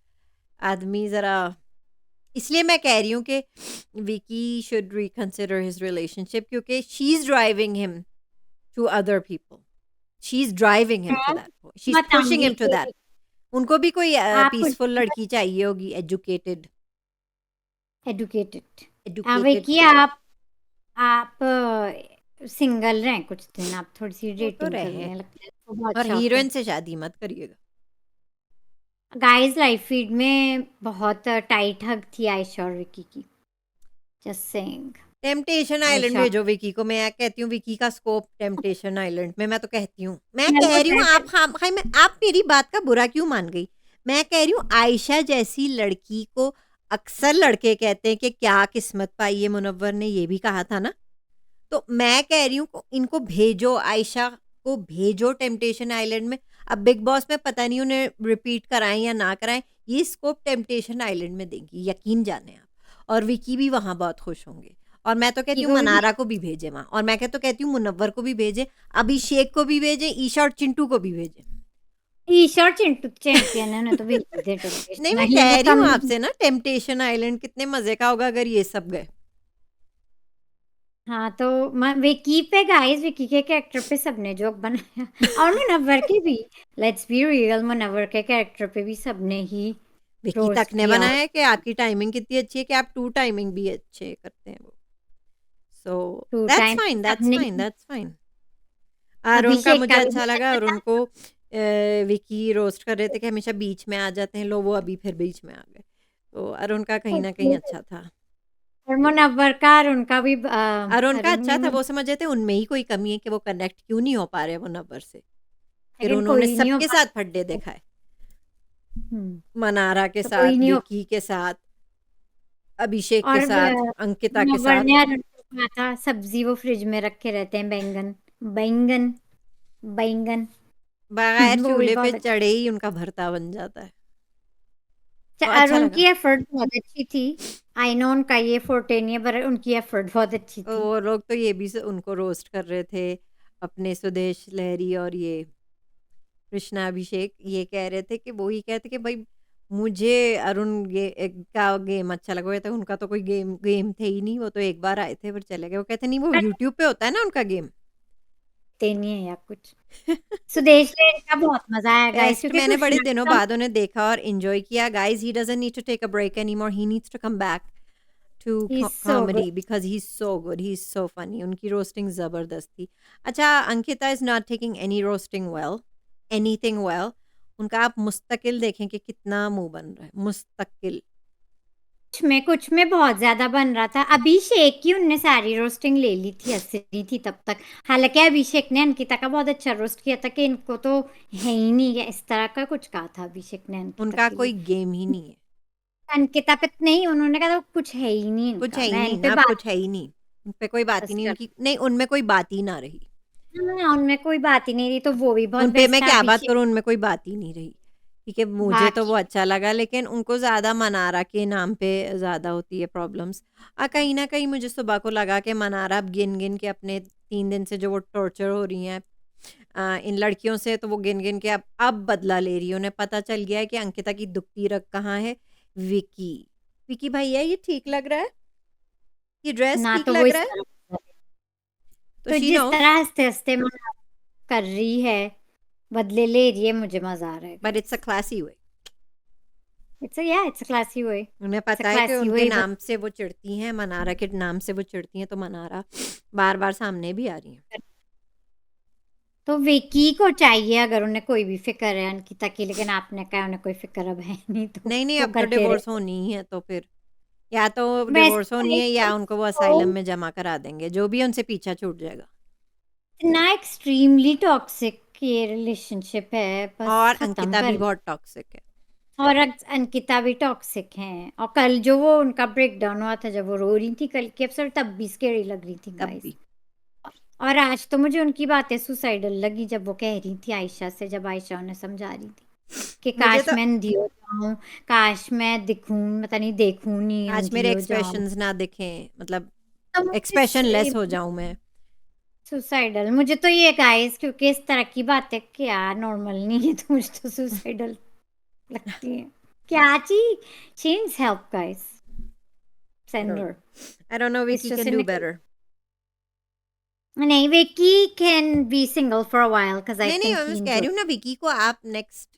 आदमी जरा, इसलिए मैं कह रही हूँ कि Vicky should reconsider his relationship, क्योंकि she is driving him to other people. She's driving him to मैं that point. She's pushing बताऊंगी him to that. कि उनको भी कोई आप कुछ पीसफुल लड़की चाहिए होगी, एजुकेटेड एडुकेटेड एजुकेटेड विकी, आप सिंगल रहें कुछ दिन, आप थोड़ी सी वो तो डेटिंग कर रहे। लें, लगता है आपको बहुत और शौक है। हीरोइन से शादी मत करिएगा। गाइस लाइफ फीड में बहुत टाइट हग थी आयशा और विकी की, just saying. Temptation island Ayesha भेजो विकी को। मैं कहती हूँ विकी का स्कोप टेम्पटेशन आइलैंड में। मैं तो कहती हूँ, मैं मैं कह वो रही हूँ, आप हाँ भाई, मैं आप मेरी बात का बुरा क्यों मान गई? मैं कह रही हूँ आयशा जैसी लड़की को अक्सर लड़के कहते हैं कि क्या किस्मत पाई है। मुनव्वर ने ये भी कहा था ना। तो मैं कह रही हूँ इनको भेजो, आयशा को भेजो टेम्पटेशन आइलैंड में। अब बिग बॉस में पता नहीं उन्हें रिपीट कराएं या ना कराएं, ये स्कोप टेम्पटेशन आइलैंड में देंगी, यकीन जाने आप। और विकी भी वहां बहुत खुश होंगे। और मैं तो कहती विकी हूँ को भी मनारा को भी भेजे वहां। और मैं तो कहती हूँ मुनव्वर को भी भेजे, अभिषेक को भी भेजे, ईशा और चिंटू को भी भेजे। ईशा और चिंटू चैंपियन है ना, तो भेज दे नहीं, टेम्पटेशन मैं आइलैंड कह में रही हूँ कम। आपसे ना, टेम्पटेशन आइलैंड कितने मजे का होगा अगर ये सब गए। हाँ तो विकी पे गाइस, विकी के कैरेक्टर पे सबने जोक बनाया, और मुनव्वर के भी। लेट्स बी रियल, मुनव्वर के कैरेक्टर पे भी सबने ही विकी तक रोस्ट ने किया। बनाया है कि आपकी टाइमिंग कितनी अच्छी है कि आप 2 टाइमिंग भी अच्छे करते हैं वो। So to that's time fine, that's सबने। Fine, that's fine. अरुण का अभिषेक मुझे का भी अच्छा लगा। बोला और था। उनको विकी रोस्ट कर रहे थे कि हमेशा बीच में आ जाते हैं लोग, वो अभी फिर बीच में आ गए। तो अरुण का कहीं ना कहीं अच्छा था। और मुनव्वर का और उनका भी अरुण का अच्छा था, अरुण। वो समझ रहे थे उनमें ही कोई कमी है कि वो कनेक्ट क्यों नहीं हो पा रहे मुनव्वर से। फिर लेकिन उन्होंने कोई नहीं हो सबके पा। साथ फड्डे दिखाए, हम्म, मनारा के तो साथ, कोई नहीं हो। विकी के साथ, अभिषेक के और साथ, अंकिता के मुनव्वर साथ। ने अरुण को कहा था सब्जी वो फ्रिज में रखे रहते हैं, बैंगन बैंगन बैंगन। बगैर वो भी चूल्हे पे बहुत अच्छा। चढ़े ही उनका भरता बन जाता है। तो अच्छा, अच्छा अरुण लगा। की एफर्ट बहुत अच्छी थी। आई नो उनका ये फोर्टे नहीं है, पर उनकी एफर्ट बहुत अच्छी थी। वो लोग तो ये भी उनको रोस्ट कर रहे थे, अपने सुदेश लहरी और ये कृष्णा अभिषेक। ये कह रहे थे कि वो ही कहते कि भाई मुझे अरुण का गेम अच्छा लगा। था उनका तो कोई गेम गेम थे ही नहीं, वो तो एक बार आए थे फिर चले गए। वो कहते नहीं, वो पर यूट्यूब पे होता है ना उनका गेम। ते नहीं है या कुछ। सुदेश लहरी का बहुत मजा आया गाइस, टेस्ट क्योंकि मैंने बड़े कृष्णा दिनों का। बाद उन्हें देखा और एंजॉय किया। Guys, he doesn't need to take a break anymore, he needs to come back to he is so good. Comedy because he is so good, he is so funny. उनकी रोस्टिंग जबरदस्त थी। अच्छा, Ankita is not taking any roasting well, anything well. उनका आप मुस्तकिल देखें कि कितना मुंह बन रहा है, मुस्तकिल। कुछ में बहुत ज्यादा बन रहा था। अभिषेक की उनने सारी रोस्टिंग ले ली थी, हंस रही थी तब तक। हालांकि अभिषेक ने अंकिता का बहुत अच्छा रोस्ट किया था कि इनको तो है ही नहीं, या इस तरह का कुछ कहा था अभिषेक ने अंकिता उनका के लिए। कोई गेम ही नहीं है। अंकिता पे नहीं, उन्होंने कहा था कुछ है ही नहीं कुछ इनका, है ही मैं इन नहीं पे ना, बात कुछ है ही नहीं। उन पे कोई बात ही बस नहीं कर। उनकी, नहीं उनमें कोई बात ही ना रही। हाँ, उनमें कोई बात ही नहीं रही, तो वो भी बहुत उन पे बेस्ट मैं था क्या बात अभिषेक। करूँ, उनमें कोई बात ही नहीं रही। ठीक है, मुझे तो वो बाकी अच्छा लगा, लेकिन उनको ज़्यादा मनारा के नाम पे ज़्यादा होती है प्रॉब्लम्स। कहीं ना कहीं मुझे सुबह को लगा कि मनारा अब गिन गिन के अपने 3 दिन से जो वो टॉर्चर हो रही हैं इन लड़कियों से, तो वो गिन गिन के अब बदला ले रही है। उन्हें पता चल गया है कि अंकिता की दुखती रग कहाँ है। विकी, विकी भैया ये ठीक लग रहा है, ये ड्रेस ना ठीक तो वो लग इस रहा है। तरह, तो तो शी जिस नोस, तरह हंसते हंसते कर रही है, बदले ले रही है, मुझे मजा आ रहा है but it's a guys. Classy way. It's a classy way. उन्हें इट्स अ पता है कि क्लासी उनके वे। नाम से वो चिढ़ती हैं, मनारा के नाम से वो चिढ़ती हैं, तो मनारा बार बार सामने भी आ रही हैं। तो विकी को चाहिए, अगर उन्हें कोई भी फिक्र है अंकिता की, लेकिन आपने कहा उन्हें कोई फिक्र अब है नहीं, तो नहीं नहीं, वो अब तो करते डिवोर्स रहे। होनी ही है, तो फिर या तो वैसे डिवोर्स होनी है तो या उनको वो असाइलम में जमा करा देंगे, जो भी उनसे पीछा छूट जाएगा। इतना एक्सट्रीमली टॉक्सिक ये रिलेशनशिप है, बस और खत्म अंकिता भी कर। बहुत टॉक्सिक है। और अंकिता भी टॉक्सिक है। और कल जो वो उनका ब्रेक डाउन हुआ था, जब वो रो रही थी कल की एपिसोड, तब भी स्केरी लग रही थी तब गाइस। भी और आज तो मुझे उनकी बातें सुसाइडल लगी, जब वो कह रही थी आयशा से, जब आयशा उन्हें समझा रही थी कि मुझे काश तो मैं अंधी हो जाऊं, काश मैं दिखूं, पता नहीं देखूं नहीं, आज अंधी मेरे हो जाऊं। एक्सप्रेशंस ना दिखें, मतलब तो एक्सप्रेशन मुझे लेस हो जाऊं मैं। सुसाइडल, मुझे तो ये गाइस, क्योंकि इस तरह की बातें क्या नॉर्मल नहीं है, तो मुझे तो सुसाइडल लगती है। क्या चीज, she needs help guys, I send don't her. No, I don't know, इस विकी वजह कैन से डू निकल। बेटर। नहीं, Vicky can be single for a while because I नहीं, थिंक मैं ही बस कह रही एन्जॉय। हूँ ना, विकी को आप next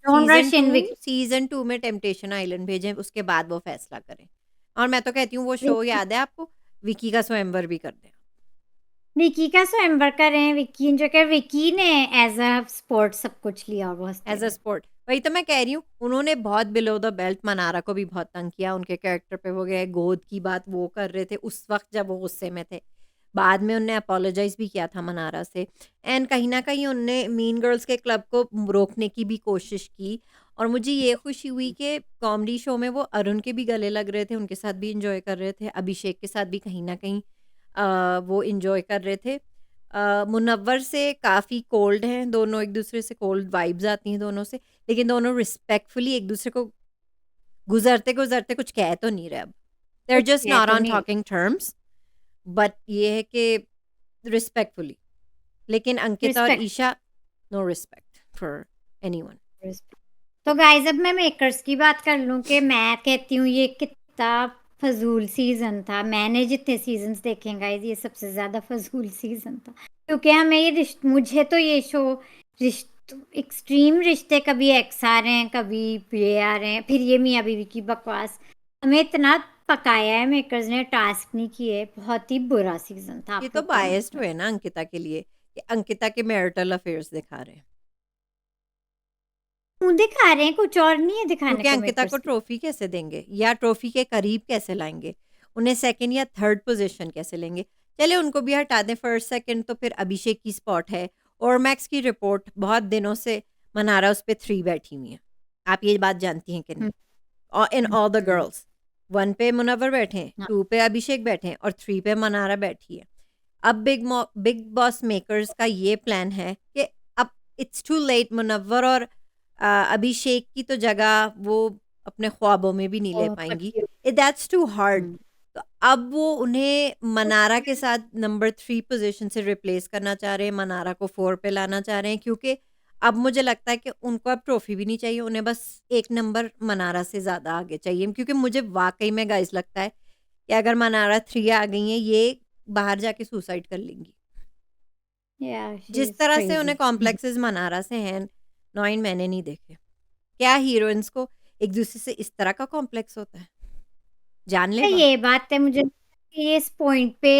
don't rush in Vicky. Season 2 में टेम्पटेशन आइलैंड भेजें, उसके बाद वो फैसला करें। और मैं तो कहती हूँ वो शो विकी याद है आपको? विकी का स्वयंवर भी कर दें। विकी का स्वयंवर करें, विकी एन्जॉय करें। विकी ने एज़ अ स्पोर्ट सब कुछ लिया और वो हँसते एज़ अ रहे। स्पोर्ट। वही तो मैं कह रही हूँ, उन्होंने बहुत बिलो द बेल्ट मनारा को भी बहुत तंग किया, उनके कैरेक्टर पे वो गए, गोद की बात वो कर रहे थे उस वक़्त जब वो गुस्से में थे। बाद में उन्होंने अपोलोजाइज़ भी किया था मनारा से, एंड कहीं न कहीं उनने मीन गर्ल्स के क्लब को रोकने की भी कोशिश की। और मुझे ये खुशी हुई कि कॉमेडी शो में वो अरुण के भी गले लग रहे थे, उनके साथ भी एन्जॉय कर रहे थे, अभिषेक के साथ भी कहीं न कहीं वो एन्जॉय कर रहे थे। मुनव्वर से काफ़ी कोल्ड हैं, दोनों एक-दूसरे से कोल्ड वाइब्स आती हैं दोनों से, लेकिन दोनों रिस्पेक्टफुली एक-दूसरे को गुज़रते-गुज़रते कुछ कह तो नहीं रहे अब। दे आर कुछ जस्ट कह नॉट तो ऑन नहीं रहे। टॉकिंग टर्म्स, बट ये है कि रिस्पेक्टफुली। लेकिन अंकिता और respect Isha, no respect for anyone. Respect. तो गाइस अब मैं मेकर्स की बात कर लूँ कि मैं कहती हूँ ये कितना फजूल सीजन था। मैंने जितने सीजन्स देखे हैं गाइस, ये सबसे ज़्यादा फजूल सीजन था, क्योंकि हमें ये मुझे तो ये शो एक्सट्रीम रिश्ते, कभी एक्स आ रहे हैं, कभी ये आ रहे हैं, फिर ये मियाँ बीवी की बकवास, हमें इतना पकाया है मेकर्स ने, टास्क नहीं किए। बहुत ही बुरा सीजन था, ये आप तो लोग क्या बायस्ड लगता है? हुए ना अंकिता के लिए, कि अंकिता के मैरिटल अफेयर्स दिखा रहे हैं। क्यों दिखा रहे हैं? कुछ और नहीं है दिखाने क्योंकि को अंकिता को मेकर्स के। ट्रॉफी कैसे देंगे, या ट्रॉफी के करीब कैसे लाएँगे? उन्हें सेकंड या थर्ड पोज़ीशन कैसे लेंगे? चलिए उनको भी हटा दें, फर्स्ट सेकंड तो फिर अभिषेक की स्पॉट है, और मैक्स की रिपोर्ट बहुत दिनों से मनारा उस पे 3 बैठी हुई हैं। आप ये बात जानती हैं कि नहीं? हुँ, इन हुँ, ऑल द हुँ। गर्ल्स, 1 पे मुनव्वर बैठे हैं, हाँ, 2 पे अभिषेक बैठे हैं और 3 पे मनारा बैठी है। अब बिग बॉस मेकर्स का ये प्लान है कि अब इट्स टू लेट, मुनव्वर और अभिषेक की तो जगह वो अपने ख्वाबों में भी नहीं ले ओह! पाएँगी। पक्की हो। That's too hard. हुँ। तो अब वो उन्हें मनारा के साथ नंबर 3 पोज़ीशन से रिप्लेस करना चाह रहे हैं, मनारा को 4 पे लाना चाह रहे हैं, क्योंकि अब मुझे लगता है कि उनको अब ट्रॉफ़ी भी नहीं चाहिए, उन्हें बस 1 नंबर मनारा से ज़्यादा आगे चाहिए। क्योंकि मुझे वाक़ई में गाइस लगता है कि अगर मनारा 3 आ गई हैं, ये बाहर जाके सुसाइड कर लेंगी। या शी जिस इज़ तरह से उन्हें क्रेज़ी। कॉम्प्लेक्सेस मनारा से हैं, नॉइन मैंने नहीं देखे। क्या हीरोइन्स को एक-दूसरे से इस तरह का कॉम्प्लेक्स होता है? जानलेवा? ये बात है, मुझे लगता है कि ये इस पॉइंट पे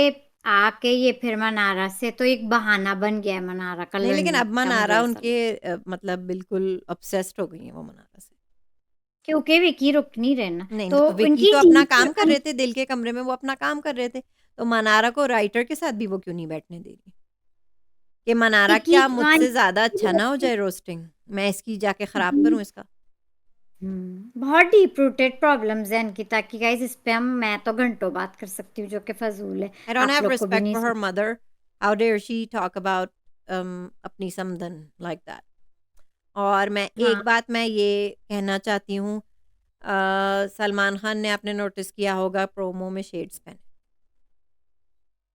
आके ये फिर मनारा से तो एक बहाना बन गया है मनारा का नहीं, लेकिन लड़ने अब का, मुझे मनारा ऐसा उनके लगता है। मतलब बिल्कुल ऑब्सेस्ड हो गई हैं वो मनारा से। क्योंकि विकी रुक नहीं रहे ना, नहीं, तो तो विकी उनकी तो अपना जीत काम कर रहे थे, दिल के कमरे में वो अपना काम कर रहे थे। तो मनारा को राइटर के साथ भी वो क्यों नहीं बैठने दे रही? कि मनारा विकी क्या मुझसे ज़्यादा अच्छा ना हो जाए रोस्टिंग? मैं इसकी जाके खराब करूँ इसका? बहुत डीप रूटेड प्रॉब्लम्स हैं अंकिता की गाइस, इस पे हम मैं तो घंटों बात कर सकती हूँ, जो कि फजूल है, आई डोंट आप हैव लोग को भी रिस्पेक्ट नहीं for her son. Mother. How dare she talk about अपनी समधन लाइक दैट। और मैं हाँ। एक बात मैं ये कहना चाहती हूँ, सलमान खान ने आपने नोटिस किया होगा प्रोमो में शेड्स पहने,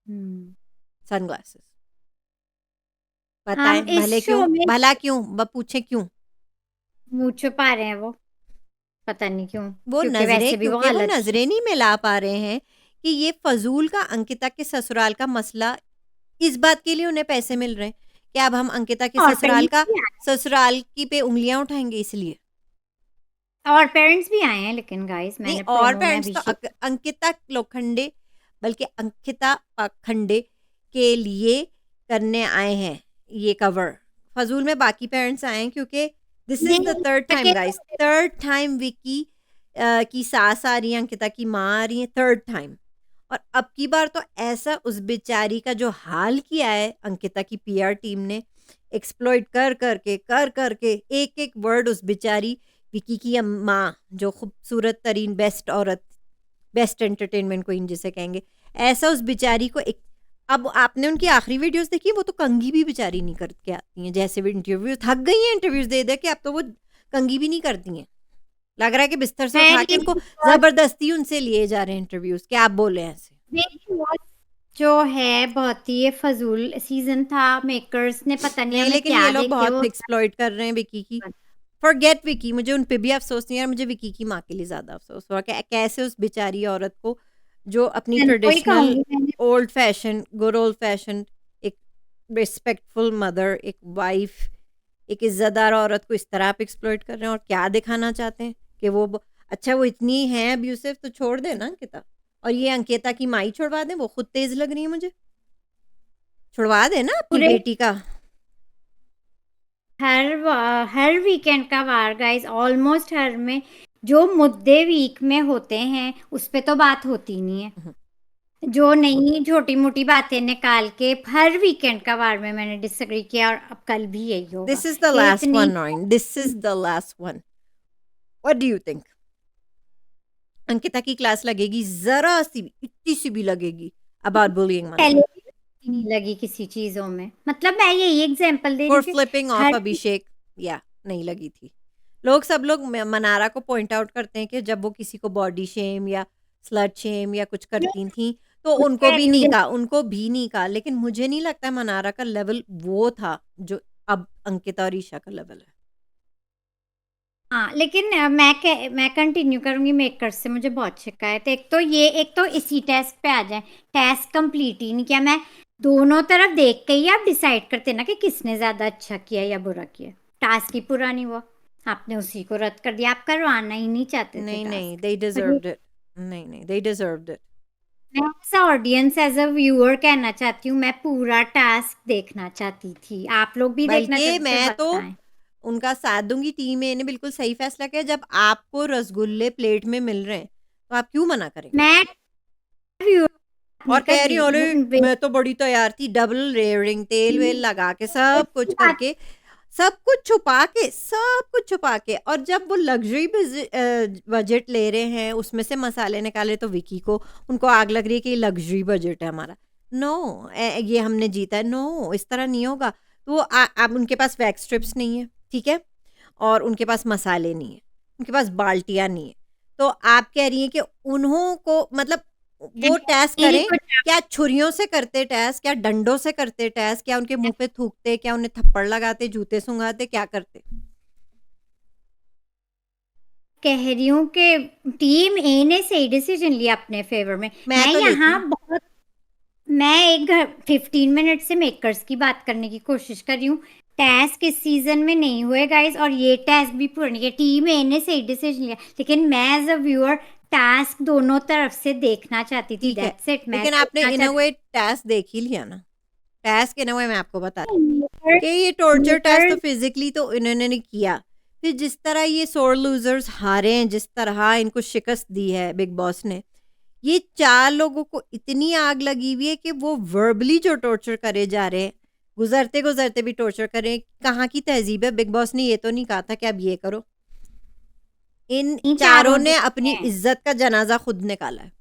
हम्म। सनग्लासेस। बताएं हम इस भले क्यों? शो में भला क्यों? पूछे क्यों? मुँह छुपा रहे हैं वो, पता नहीं क्यों, वो क्योंकि नजरें, वैसे भी वो क्योंकि वो गलत नजरें नहीं मिला पा रहे हैं कि ये फजूल का अंकिता के ससुराल का मसला, इस बात के लिए उन्हें पैसे मिल रहे हैं कि अब हम अंकिता के और पेरेंट्स भी आए, ससुराल की पे उंगलियां उठाएंगे इसलिए। और पेरेंट्स भी आए हैं, लेकिन गाइस नहीं, मैंने और प्रोमो में पेरेंट्स तो अभिषेक। अंकिता लोखंडे, बल्कि अंकिता पाखंडे के लिए करने आए हैं ये कवर। फजूल में बाकी पेरेंट्स आए हैं, क्योंकि दिस इज द नहीं, थर्ड टाइम अकेले गाइस, थर्ड टाइम विकी की सास आ रही है, अंकिता की माँ आ रही है, थर्ड टाइम। और अब की बार तो ऐसा उस बेचारी का जो हाल किया है अंकिता की पीआर टीम ने, एक्सप्लॉइट कर करके एक एक वर्ड उस बेचारी विकी की माँ, जो खूबसूरत तरीन बेस्ट औरत, बेस्ट एंटरटेनमेंट क्वीन जिसे कहेंगे, ऐसा उस बेचारी को एक। अब आपने उनकी आखिरी वीडियोस देखी, वो तो कंघी भी बेचारी नहीं करके आती हैं, जैसे भी इंटरव्यू थक गई हैं इंटरव्यूज दे दे के, अब तो वो कंघी भी नहीं करती हैं। लग रहा है कि बिस्तर से उठा के पहले इनको जबरदस्ती उनसे लिए जा रहे हैं इंटरव्यूज, क्या आप बोले ऐसे? देखिए वो जो है बहुत ही ये फजूल सीजन था, मेकर्स ने पता नहीं नहीं, हमें लेकिन ये क्या लोग देके बहुत वो। एक्सप्लॉइट कर रहे हैं विकी की। फॉरगेट विकी, मुझे उन पे भी अफ़सोस नहीं है, मुझे विकी की माँ के लिए ज़्यादा अफ़सोस हुआ कि कैसे उस बेचारी औरत को, जो अपनी मैं वही ट्रेडिशनल कहूंगी, मैंने old fashion, good old fashion respectful mother, एक वाइफ, एक इज्जतदार औरत को इस तरह आप एक्सप्लॉइट कर रहे हैं और क्या दिखाना चाहते हैं कि अच्छा वो इतनी है अब्यूसिव तो छोड़ देना अंकिता। और ये अंकिता की माई छुड़वा दें, वो खुद तेज लग रही है मुझे, छुड़वा देना अपनी पूरे बेटी का। हर वीकेंड का वार गाइस, ऑलमोस्ट हर में जो मुद्दे वीक में होते हैं उस पे तो बात होती नहीं है। जो नहीं छोटी मोटी बातें निकाल के हर वीकेंड का वार में मैंने डिसएग्री किया, और अब कल भी यही होगा दिस इज द कि लास्ट इतनी वन नॉइन, this is the last one. What do you think? Ankita की क्लास लगेगी, जरा सी भी, इतनी सी भी लगेगी अबाउट बुलिंग पहले मनोज, भी नहीं लगी किसी चीजों में, मतलब मैं यही एग्जांपल दे रही फॉर हूँ कि फ्लिपिंग ऑफ हर अभिषेक, या नहीं लगी थी। सब लोग मनारा को पॉइंट आउट करते हैं कि जब वो किसी को बॉडी शेम या स्लट शेम या कुछ करती थी तो मैं उनको कह भी रही हूँ नहीं कहा, उनको भी नहीं कहा, लेकिन मुझे नहीं लगता मनारा का लेवल वो था जो अब अंकिता और ईशा का लेवल है। हाँ, लेकिन मैं कंटिन्यू करूंगी। मेकर्स से मुझे बहुत शिकायत है। एक तो इसी टास्क पे आ जाए, टास्क कंप्लीट ही नहीं किया। मैं दोनों तरफ देख के ही आप डिसाइड करते ना कि किसने ज्यादा अच्छा किया या बुरा किया। टास्क ही पूरा नहीं हुआ, आपने उसी को रद्द कर दिया। आप करवाना ही नहीं चाहते थे नहीं नहीं, टास्क। दे और ये डिजर्व्ड इट। नहीं नहीं, दे डिजर्व्ड इट। मैं as audience, as a viewer कहना चाहती हूँ, मैं पूरा टास्क देखना चाहती थी। आप लोग भी देखना बल्कि चाहते थे, मैं तो बताएं। उनका साथ दूंगी, टीम ए ने बिल्कुल सही फैसला किया। जब आपको रसगुल्ले प्लेट में मिल रहे हैं तो आप क्यों मना करेंगे? मैं व्यूअर नहीं और कर कह रही रही हूँ, अरे मैं तो बड़ी तैयार थी, डबल लेयरिंग, तेल वेल लगा के सब कुछ करके, सब कुछ छुपा के, और जब वो लग्जरी बजट ले रहे हैं उसमें से मसाले निकाले तो विकी को, उनको आग लग रही है कि लग्जरी बजट है हमारा। नो, ये हमने जीता है, नो इस तरह नहीं होगा। तो अब उनके पास वैक्स स्ट्रिप्स नहीं है, ठीक है, और उनके पास मसाले नहीं है, उनके पास बाल्टियां नहीं है। तो आप कह रही हैं कि उन्हों को मतलब वो टेस्ट मेरी करें, कुछ क्या छुरियों से करते टेस्ट, क्या डंडों से करते टेस्ट, क्या उनके मुंह पे थूकते, क्या उन्हें थप्पड़ लगाते, जूते सुंगाते, क्या करते? कह रही हूँ कि टीम ए ने सही डिसीजन लिया अपने फेवर में। मैं तो लेती। मैं एक 15 मिनट से मेकर्स की बात करने की कोशिश कर रही हूँ। टास्क इस सीजन में नहीं हुए गाइस, और ये टास्क भी पूरा नहीं किया। टीम ए ने सही डिसीजन लिया, लेकिन मैं एज अ व्यूअर टास्क दोनों तरफ से देखना चाहती थी। ठीक है, दैट्स इट, मैं लेकिन आपने देखना इन अ चाहती वे टेस्ट देख ही लिया ना। टेस्ट इन अ वे मैं आपको बता रही थी। हूँ कि ये टॉर्चर टेस्ट तो मेकर्स फिजिकली तो इन्होंने नहीं किया। फिर जिस तरह ये सोर लूजर्स हारे हैं, जिस तरह इनको शिकस्त दी है बिग बॉस ने, ये 4 लोगों को इतनी आग लगी हुई है कि वो वर्बली जो टॉर्चर करे जा रहे हैं, गुजरते-गुजरते भी टॉर्चर करें। कहाँ की तहज़ीब है? बिग बॉस ने ये तो नहीं कहा था कि अब ये करो। इन इन चारों चारों ने अपनी हैं। इज़्ज़त का जनाज़ा खुद निकाला है।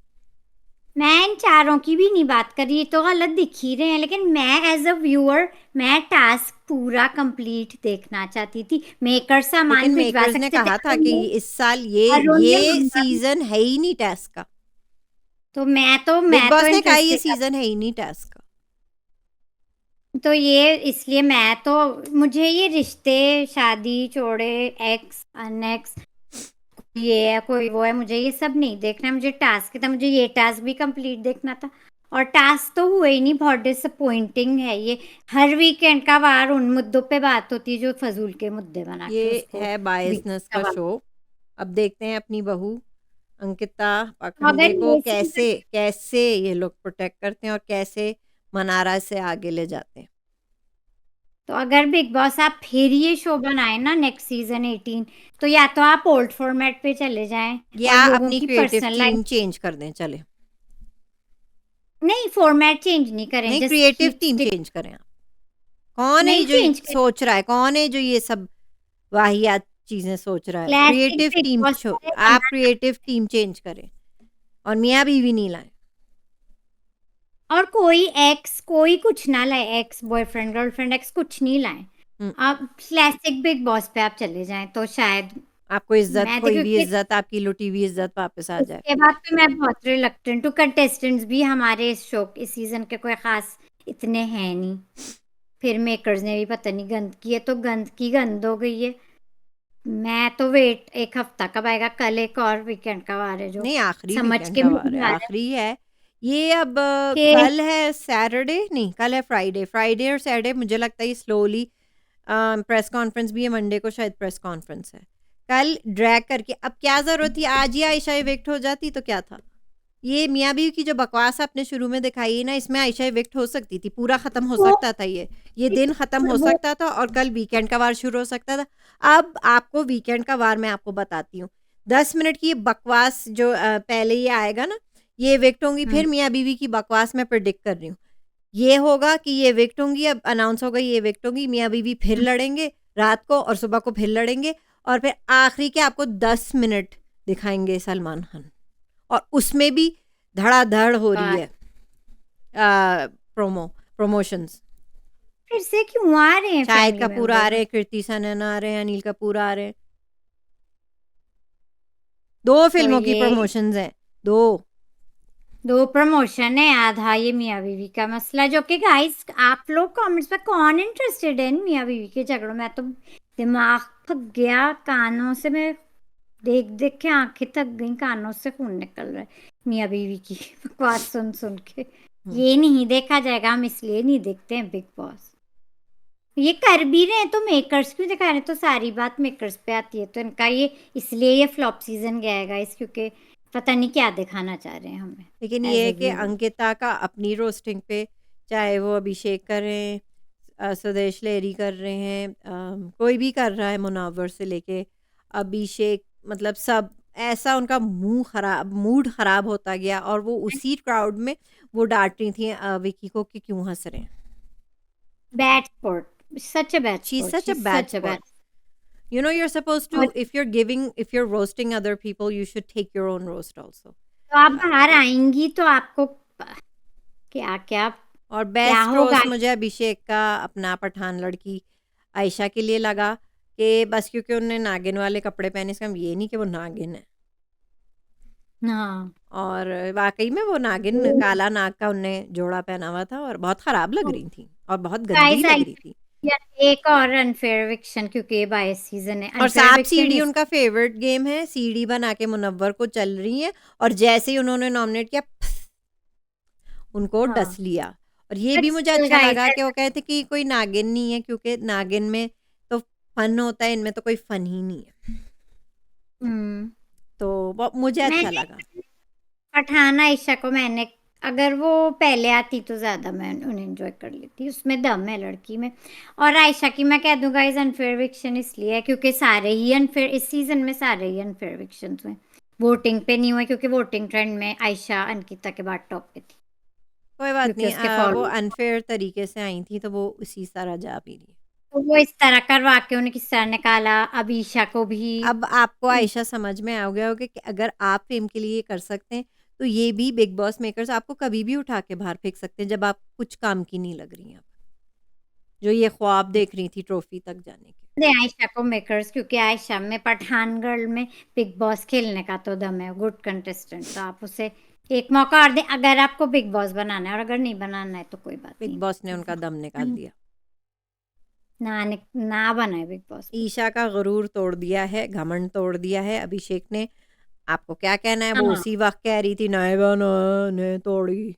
मैं इन चारों की भी नहीं बात कर रही, ये तो गलत दिख ही रहे हैं, लेकिन मैं एज अ व्यूअर मैं टास्क पूरा कंप्लीट देखना चाहती थी। मेकर सामान लेकिन भिजवा मेकर्स ने सकते थे। कहा था कि इस साल ये अरुण ने ये मंगा, सीज़न है ही नहीं टास्क का। तो मैं तो बिग मैं तो बॉस ने कहा ये इंटरेस्टेड। सीज़न है ही नहीं टास्क का। तो ये इसलिए मैं तो, मुझे ये रिश्ते, शादी, जोड़े, एक्स अनेक्स, ये है कोई वो है, मुझे ये सब नहीं देखना है। मुझे टास्क था, मुझे ये टास्क भी कंप्लीट देखना था, और टास्क तो हुए ही नहीं। बहुत डिसअपॉइंटिंग है ये। हर वीकेंड का वार उन मुद्दों पे बात होती है जो फजूल के मुद्दे बना के ये उसको है वीक बायसनेस का का वार। शो। अब देखते हैं अपनी बहू अंकिता तो पाखंडे अगर को ये सीजन कैसे कैसे ये लोग प्रोटेक्ट करते हैं और कैसे मनारा से आगे ले जाते हैं। तो अगर बिग बॉस आप फिर ये शो बनाए ना नेक्स्ट सीजन 18, तो या तो आप ओल्ड फॉर्मेट पे चले जाएं और या लोगों अपनी की creative personal life, team change कर दें, चले। नहीं फॉर्मेट चेंज नहीं करें, नहीं, just creative keep team stick. Change करें आप। कौन है नहीं जो चेंज करें, सोच रहा है, कौन है जो ये सब वाहियात चीजें सोच रहा है? Classic creative big team boss आप क्रिएटिव टीम चेंज करें और मियाँ बीवी नहीं लाए। और कोई कुछ ना लाए, एक्स बॉयफ्रेंड गर्लफ्रेंड एक्स कुछ नहीं लाए। आप क्लासिक बिग बॉस पे आप चले जाएं तो शायद, आपको इज्जत, मैं खोई देखो हुई कि इज्जत, आपकी लुटी हुई इज्जत वापस आ जाए। उसके बाद तो मैं बहुत रिलक्टेंट हूँ। कंटेस्टेंट्स भी हमारे इस शो इस सीजन के कोई खास इतने हैं नहीं। फिर मेकर्स ने भी पता नहीं गंद की है, तो गंद की गंद हो गई है। मैं तो वेट, एक हफ्ता कब आएगा? कल एक और वीकेंड का वार है जो नहीं, आखिरी समझ वीकेंड के का मुझे वार है, जा रहा है। आखिरी है। ये अब कि कल है सैटरडे, नहीं कल है फ्राइडे, फ्राइडे और सैटरडे मुझे लगता है ये स्लोली प्रेस कॉन्फ्रेंस भी है, मंडे को शायद प्रेस कॉन्फ्रेंस है। कल ड्रैग करके अब क्या ज़रूरत थी, आज ही आयशा इविक्ट हो जाती तो क्या था? ये मियाँ बीवी की जो बकवास आपने शुरू में दिखाई है ना, इसमें आयशा इविक्ट हो सकती थी, पूरा ख़त्म हो वो सकता था ये दिन ख़त्म हो वो सकता था और कल वीकेंड का वार शुरू हो सकता था। अब आपको वीकेंड का वार मैं आपको बताती हूँ। 10 मिनट की ये बकवास जो पहले ये आएगा ना, ये इविक्ट होंगी, हम्म, फिर मियाँ बीवी की बकवास मैं प्रेडिक्ट कर रही हूँ। ये होगा कि ये इविक्ट होंगी, अब अनाउंस होगा ये इविक्ट होंगी, मियाँ बीवी फिर लड़ेंगे रात को और सुबह को फिर लड़ेंगे और फिर आखिरी के आपको 10 मिनट दिखाएंगे सलमान खान और उसमें भी धड़ाधड़ हो रही बात है प्रमोशंस। फिर से क्यों आ रहे हैं शाहिद फैमिली कपूर आ मेंबर? रहे हैं, कृति सनन आ रहे हैं, अनिल कपूर आ रहे हैं। 2 तो फिल्मों की ये प्रमोशंस हैं, 2। दो प्रमोशन है, आधा ये मियाँ बीवी का मसला, जो कि गाइस आप लोग कमेंट्स में कौन इंटरेस्टेड है इन मियाँ बीवी के झगड़ों में? तो दिमाग थक गया कानों से, मैं देख देख के आंखें थक गई, कानों से खून निकल रहा है मियाँ बीवी की बकवास सुन सुन के। हुँ। ये नहीं देखा जाएगा, हम इसलिए नहीं देखते हैं बिग बॉस। ये कर भी रहे हैं तो मेकर्स क्यों दिखा रहे हैं? तो सारी बात मेकर्स पे आती है, तो इनका ये इसलिए ये फ्लॉप सीजन गया है गाइस, क्योंकि पता नहीं क्या दिखाना चाह रहे हैं हमें लेकिन ये एज है ए कि व्यूअर। अंकिता का अपनी रोस्टिंग पे, चाहे वो अभिषेक कर रहे हैं, सुदेश लेहरी कर रहे हैं, कोई भी कर रहा है, मुनव्वर से लेके अभिषेक, मतलब सब ऐसा उनका मूड खराब होता गया और वो उसी क्राउड में वो डांट रही थी विकी को कि क्यों हंस रहे हैं। Bad sport, such a bad she is sport, such she a is bad such a spot. Bad. You know, you're supposed to, और if you're roasting other people, you should take your own roast also. तो आप Uh, बाहर आएंगी तो आपको क्या क्या और क्या बेस्ट होगा? रोस्ट मुझे अभिषेक का अपना पठान लड़की आयशा के लिए लगा कि बस क्योंकि उन्होंने नागिन वाले कपड़े पहने, इसका मतलब ये नहीं कि वो नागिन है। हाँ, और वाकई में वो नागिन काला नाग का उनने जोड़ा पहना हुआ था और बहुत खराब लग रही थी और बहुत गंदी गाइस लग आई रही थी। एक और अनफेयर विक्शन, क्योंकि ये बायस सीजन है, और अनफेयर सांप विक्शन सीढ़ी इस उनका फेवरेट गेम है, सीढ़ी बना के मुनव्वर को चल रही है और जैसे ही उन्होंने नॉमिनेट किया उनको डस हाँ, लिया। और ये बट भी मुझे स्टिल अच्छा लगा गाइस। कि वो कहते कि कोई नागिन नहीं है, क्योंकि नागिन में तो फन होता है, इनमें तो कोई फन ही नहीं है। हम्म, तो वो मुझे अच्छा मैंने लगा। पठान आयशा को मैंने, अगर वो पहले आती तो ज्यादा मैं उन्हें एंजॉय कर लेती, उसमें दम है लड़की में। और आयशा की मैं कह दूं गाइस अनफेयर विक्शन इसलिए है क्योंकि सारे ही अनफेयर इस सीजन में, सारे ही अनफेयर विक्शन हुए, वोटिंग पे नहीं हुए, क्योंकि वोटिंग ट्रेंड में आयशा अंकिता के बाद टॉप पे थी, कोई बात क्योंकि नहीं, उसके वो फॉलो अनफेयर तरीके से आई थी तो वो उसी तरह जा भी रही है। वो इस तरह करवा के उन्हें किस तरह निकाला, अब ईशा को भी। अब आपको आयशा समझ में आ गया होगा कि अगर आप फेम के लिए ये कर सकते हैं, तो ये भी बिग बॉस मेकर्स आपको कभी भी उठा के बाहर फेंक सकते हैं जब आप कुछ काम की नहीं लग रही हैं। जो ये ख्वाब देख रही थी ट्रॉफी तक जाने के। दे आयशा को मेकर्स, क्योंकि आयशा में पठान गर्ल में बिग बॉस खेलने का तो दम है, गुड कंटेस्टेंट, तो आप उसे एक मौका और दें अगर आपको बिग बॉस बनाना है, और अगर नहीं बनाना है तो कोई बात बिग नहीं, बॉस ने उनका दम निकाल दिया। ना बनाए बिग बॉस में। ईशा का गुरूर तोड़ दिया है, घमंड तोड़ दिया है अभिषेक ने। आपको क्या कहना है? वो हाँ, उसी वक्त कह रही थी नायबा ने तोड़ी,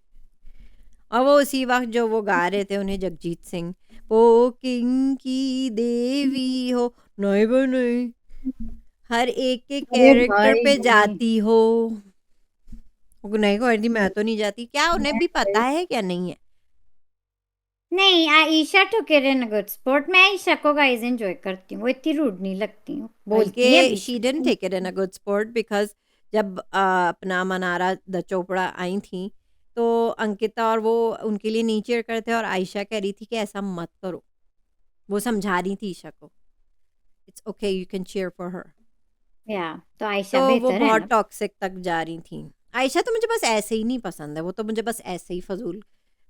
और वो उसी वक्त जो वो गा रहे थे उन्हें जगजीत सिंह, वो किंग की देवी हो, नायबा नहीं, हर एक के अरे कैरेक्टर पे भाई, जाती हो। वो नहीं कह रही थी मैं तो नहीं जाती, क्या उन्हें भी पता है क्या नहीं है? नहीं, Ayesha took it in a good sport, मैं आयशा को गाइस एंजॉय करती हूँ, वो इतनी रूड नहीं लगती हूँ, बोलती है बल्कि बीच शी डिडंट में। Take it in a good sport because जब अपना मनारा द चोपड़ा आई थी तो अंकिता और वो उनके लिए नीचे कर थे और आयशा कह रही थी कि ऐसा मत करो, वो समझा रही थी ईशा को, it's okay you can cheer for her. या तो आयशा तो वो बेहतर है बहुत ना। टॉक्सिक तक जा रही थी। आयशा तो मुझे बस ऐसे ही नहीं पसंद है, वो तो मुझे बस ऐसे ही फजूल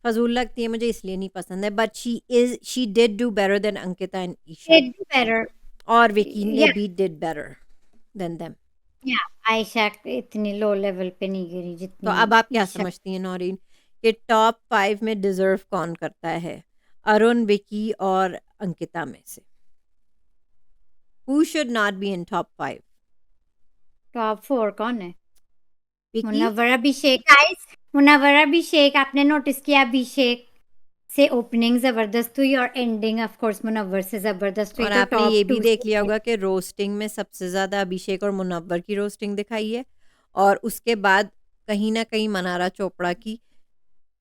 फजूल लगती है, मुझे इसलिए नहीं पसंद है, but she did do better than Ankita and Isha, Did better. और विकी ने या भी डिड बेटर देन देम। या आयशा इतनी लो लेवल पे नहीं गिरी तो जितनी अब आप क्या ईशा। समझती हैं नौरीन कि टॉप 5 में डिजर्व कौन करता है, अरुण, विकी और अंकिता में से? Who should not be in top 5? Top 4 कौन है? विकी? मुनव्वर, अभिषेक, गाइस मुनव्वर अभिषेक, आपने नोटिस किया अभिषेक से ओपनिंग जबरदस्त हुई और एंडिंग ऑफ कोर्स मुनव्वर से जबरदस्त हुई, और तो आपने ये टॉप भी 2 देख से लिया है। होगा कि रोस्टिंग में सबसे ज़्यादा अभिषेक और मुनव्वर की रोस्टिंग दिखाई है, और उसके बाद कहीं न कहीं मनारा चोपड़ा की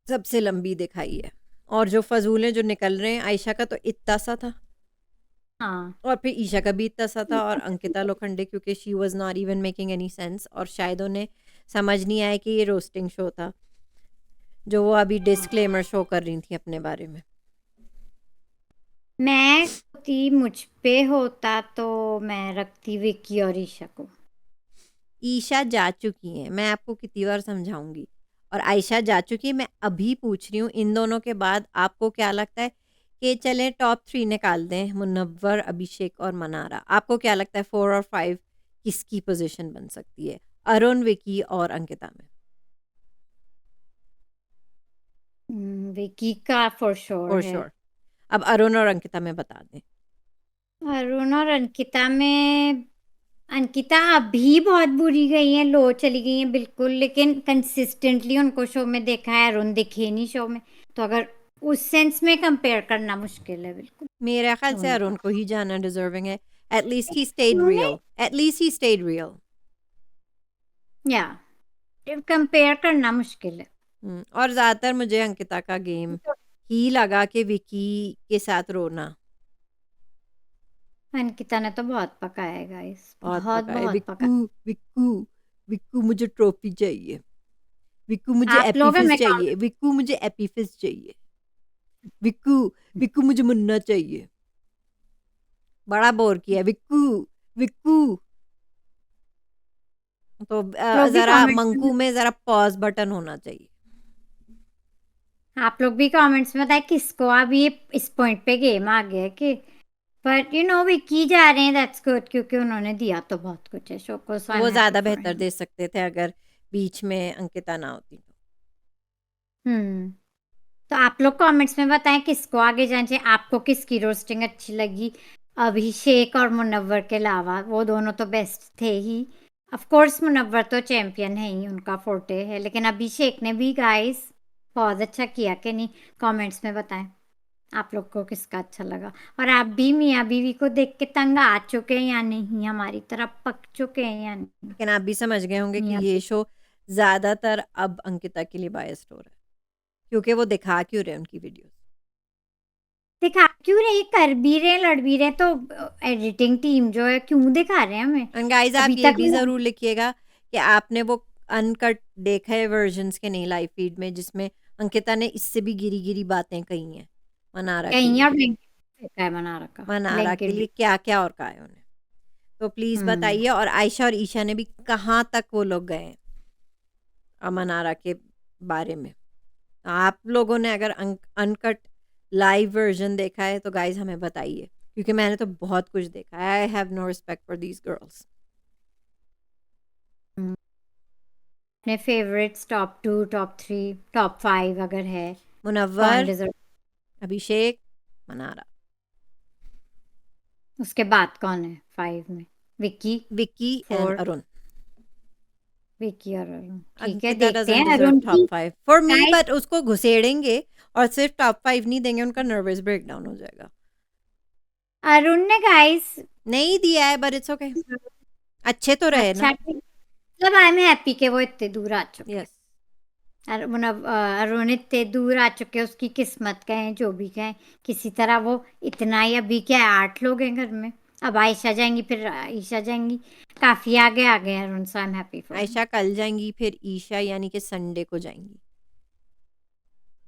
सबसे लंबी दिखाई है। और जो फ़ज़ूल जो निकल रहे हैं, आयशा का तो इतना सा था, हाँ। और फिर ईशा का भी इतना सा था, और अंकिता लोखंडे क्योंकि she was not even making any sense, और शायद उन्हें समझ नहीं आया कि ये रोस्टिंग शो था, जो वो अभी डिस्क्लेमर शो कर रही थी अपने बारे में। मैं मुझ पे होता तो मैं रखती विक्की और ईशा को। ईशा जा चुकी हैं, मैं आपको कितनी बार समझाऊँगी, और आयशा जा चुकी है। मैं अभी पूछ रही हूँ इन दोनों के बाद आपको क्या लगता है कि चलें टॉप 3 निकाल दें, मुनव्वर, अभिषेक और मनारा। आपको क्या लगता है 4 और 5 किसकी पोज़ीशन बन सकती है? अरुण, विकी और अंकिता में? विक्की का फॉर श्योर फॉर है। श्योर। अब अरुण और अंकिता में बता दें। अरुण और अंकिता में, अंकिता अभी बहुत बुरी गई है, लो चली गई है बिल्कुल, लेकिन कंसिस्टेंटली उनको शो में देखा है, अरुण दिखे नहीं शो में, तो अगर उस सेंस में कंपेयर करना मुश्किल है बिल्कुल मेरे ख्याल से दोनों अरुण को। को ही जाना डिज़र्विंग है। एट लीस्ट ही स्टेड उन्होंने, real, at least he stayed real. या कंपेयर करना मुश्किल है। और ज़्यादातर मुझे अंकिता का गेम ही लगा कि विकी के साथ रोना अंकिता ने तो बहुत पकाया है गाइस, बहुत बहुत पका है। बहुत विक्कू, पकाया। विक्कू, विक्कू मुझे ट्रॉफी चाहिए, विक्कू मुझे आप लोग एपीफिस हमें चाहिए, विक्कू मुझे एपीफिस चाहिए, विक्कू, विक्कू मुझे मुन्ना चाहिए। बड़ा बोर किया विक्कू, विक्कू। तो लोग भी ज़रा कमेंट्स में, मंकू में ज़रा पॉज़ बटन होना चाहिए। आप लोग भी कमेंट्स में बताएं किसको अब ये इस पॉइंट पे गेम आ गया है कि, पर विक्की जा रहे हैं, दैट्स गुड, क्योंकि उन्होंने दिया तो बहुत कुछ है शो को, सो आई एम वो हैप्पी ज़्यादा फॉर बेहतर हिम। दे सकते थे अगर बीच में अंकिता ना होती तो। हम्म। तो आप लोग कमेंट्स में बताएं किसको आगे जाना चाहिए, आपको किसकी रोस्टिंग अच्छी लगी, अभिषेक और मुनव्वर के अलावा, वो दोनों तो बेस्ट थे ही। ऑफ कोर्स मुनव्वर तो चैंपियन है ही, उनका फोर्टे है, लेकिन अभिषेक ने भी गाइस बहुत अच्छा किया कि नहीं, कमेंट्स में बताएं आप लोग को किसका अच्छा लगा, और आप भी मियाँ बीवी को देख के तंग आ चुके हैं या नहीं, हमारी तरफ पक चुके हैं या नहीं लेकिन आप भी समझ गए होंगे कि मियाँ ये बीवी। शो ज़्यादातर अब अंकिता के लिए बायस्ड हो रहा है, क्योंकि वो दिखा क्यों रहे हैं उनकी वीडियोस। दिखा क्यों रहे, कर भी रहे लड़ भी रहे, तो एडिटिंग टीम जो है क्यों दिखा रहे हैं हमें। एंड गाइस आप अभी ये तक भी ज़रूर लिखिएगा कि आपने वो अनकट देखा है वर्जन्स के नहीं लाइव फीड में, जिसमें अंकिता ने इससे भी गिरी गिरी बातें कही हैं मनारा के कहीं, लिए। और ब्लैंकेट फेंका है मना रखा, मनारा के ब्लैंकेट लिए भी। क्या क्या और कहा है उन्हें, तो प्लीज़ हम्म। बताइए। और आयशा और ईशा ने भी कहाँ तक वो लोग गए हैं मनारा के बारे में। आप लोगों ने अगर अनकट लाइव वर्जन देखा है तो गाइज हमें बताइए, क्योंकि मैंने तो बहुत कुछ देखा है। I have no respect for these girls. अपने फेवरेट्स टॉप 2, टॉप 3, टॉप 5 अगर है, कौन मुनव्वर, डिजर्व, अभिषेक, मनारा, उसके बाद कौन है 5 में? विक्की, विक्की एंड 4, अरुण। विक्की और अरुण, ठीक है, अंकिता देखते डजंट हैं डिजर्व अरुण टॉप की। 5 फॉर मी, गाइस, बट उसको घुसेड़ेंगे और सिर्फ टॉप 5 नहीं देंगे, उनका नर्वस ब्रेकडाउन हो जाएगा। अरुण ने गाइस, नहीं दिया है बट इट्स ओके, अच्छे तो रहे अच्छा ना। मतलब आई एम हैप्पी कि वो इतने दूर आ चुके हैं। यस। अरुण इतने दूर आ चुके हैं, उसकी किस्मत कहें जो भी कहें, किसी तरह वो इतना ही, अभी क्या है 8 लोग हैं घर में, अब आयशा जाएंगी फिर ईशा जाएंगी, काफी आगे आ गए हैं Arun, so I am happy for him. Ayesha कल जाएंगी, फिर ईशा यानी कि संडे को जाएंगी।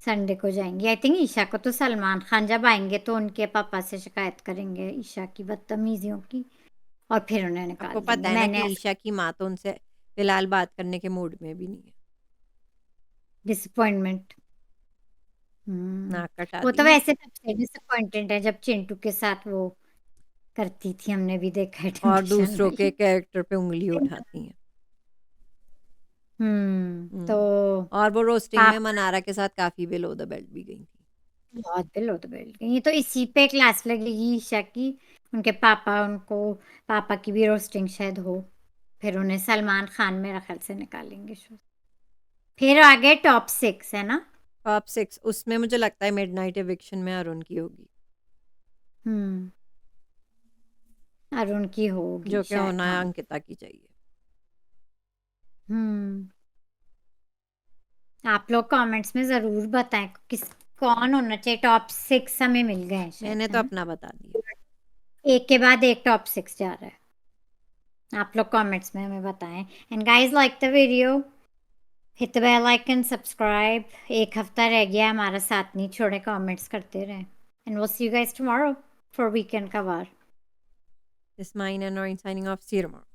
संडे को जाएंगी आई थिंक, ईशा को तो सलमान खान जब आएंगे तो उनके पापा से शिकायत करेंगे ईशा की बदतमीजियों की, और फिर उन्हें आपको निकाल पता देंगे, है ना मैंने कि ईशा की माँ तो उनसे फिलहाल बात करने के मूड में भी नहीं है, डिसअपॉइंटमेंट। हम्म। नाक वो तो कटाती है वैसे सबसे डिसअपॉइंटेड है, जब चिंटू के साथ वो करती थी, हमने भी देखा है और टेम्पटेशन दूसरों में। के कैरेक्टर पे उंगली उठाती हैं। तो और वो रोस्टिंग में पाप मनारा के साथ काफी बिलो द बेल्ट भी गई थी। बहुत बिलो तो बेल गई, ये तो इसी पे क्लास लगेगी ईशा की, उनके पापा उनको, पापा की भी रोस्टिंग शायद हो, फिर उन्हें सलमान खान मेरा ख्याल से निकालेंगे शो, फिर आगे टॉप 6 है ना? टॉप 6 उसमें मुझे लगता है मिडनाइट एविक्शन में अरुण की होगी, हम्म, अरुण की होगी जो कि शायद, होना है हाँ। अंकिता की चाहिए। हम्म, आप लोग कमेंट्स में जरूर बताएं किस कौन होना चाहिए। टॉप 6 हमें मिल गए हैं शायद, मैंने है तो ना? अपना बता दिया। एक के बाद एक टॉप 6 जा रहा है। आप लोग कमेंट्स में हमें बताएं। And guys, like the video, hit the bell icon, subscribe. एक हफ्ता रह गया, हमारा साथ नहीं छोड़े, कमेंट्स करते रहे। And we'll see you guys tomorrow for weekend का वार। This mine and signing off. See you tomorrow.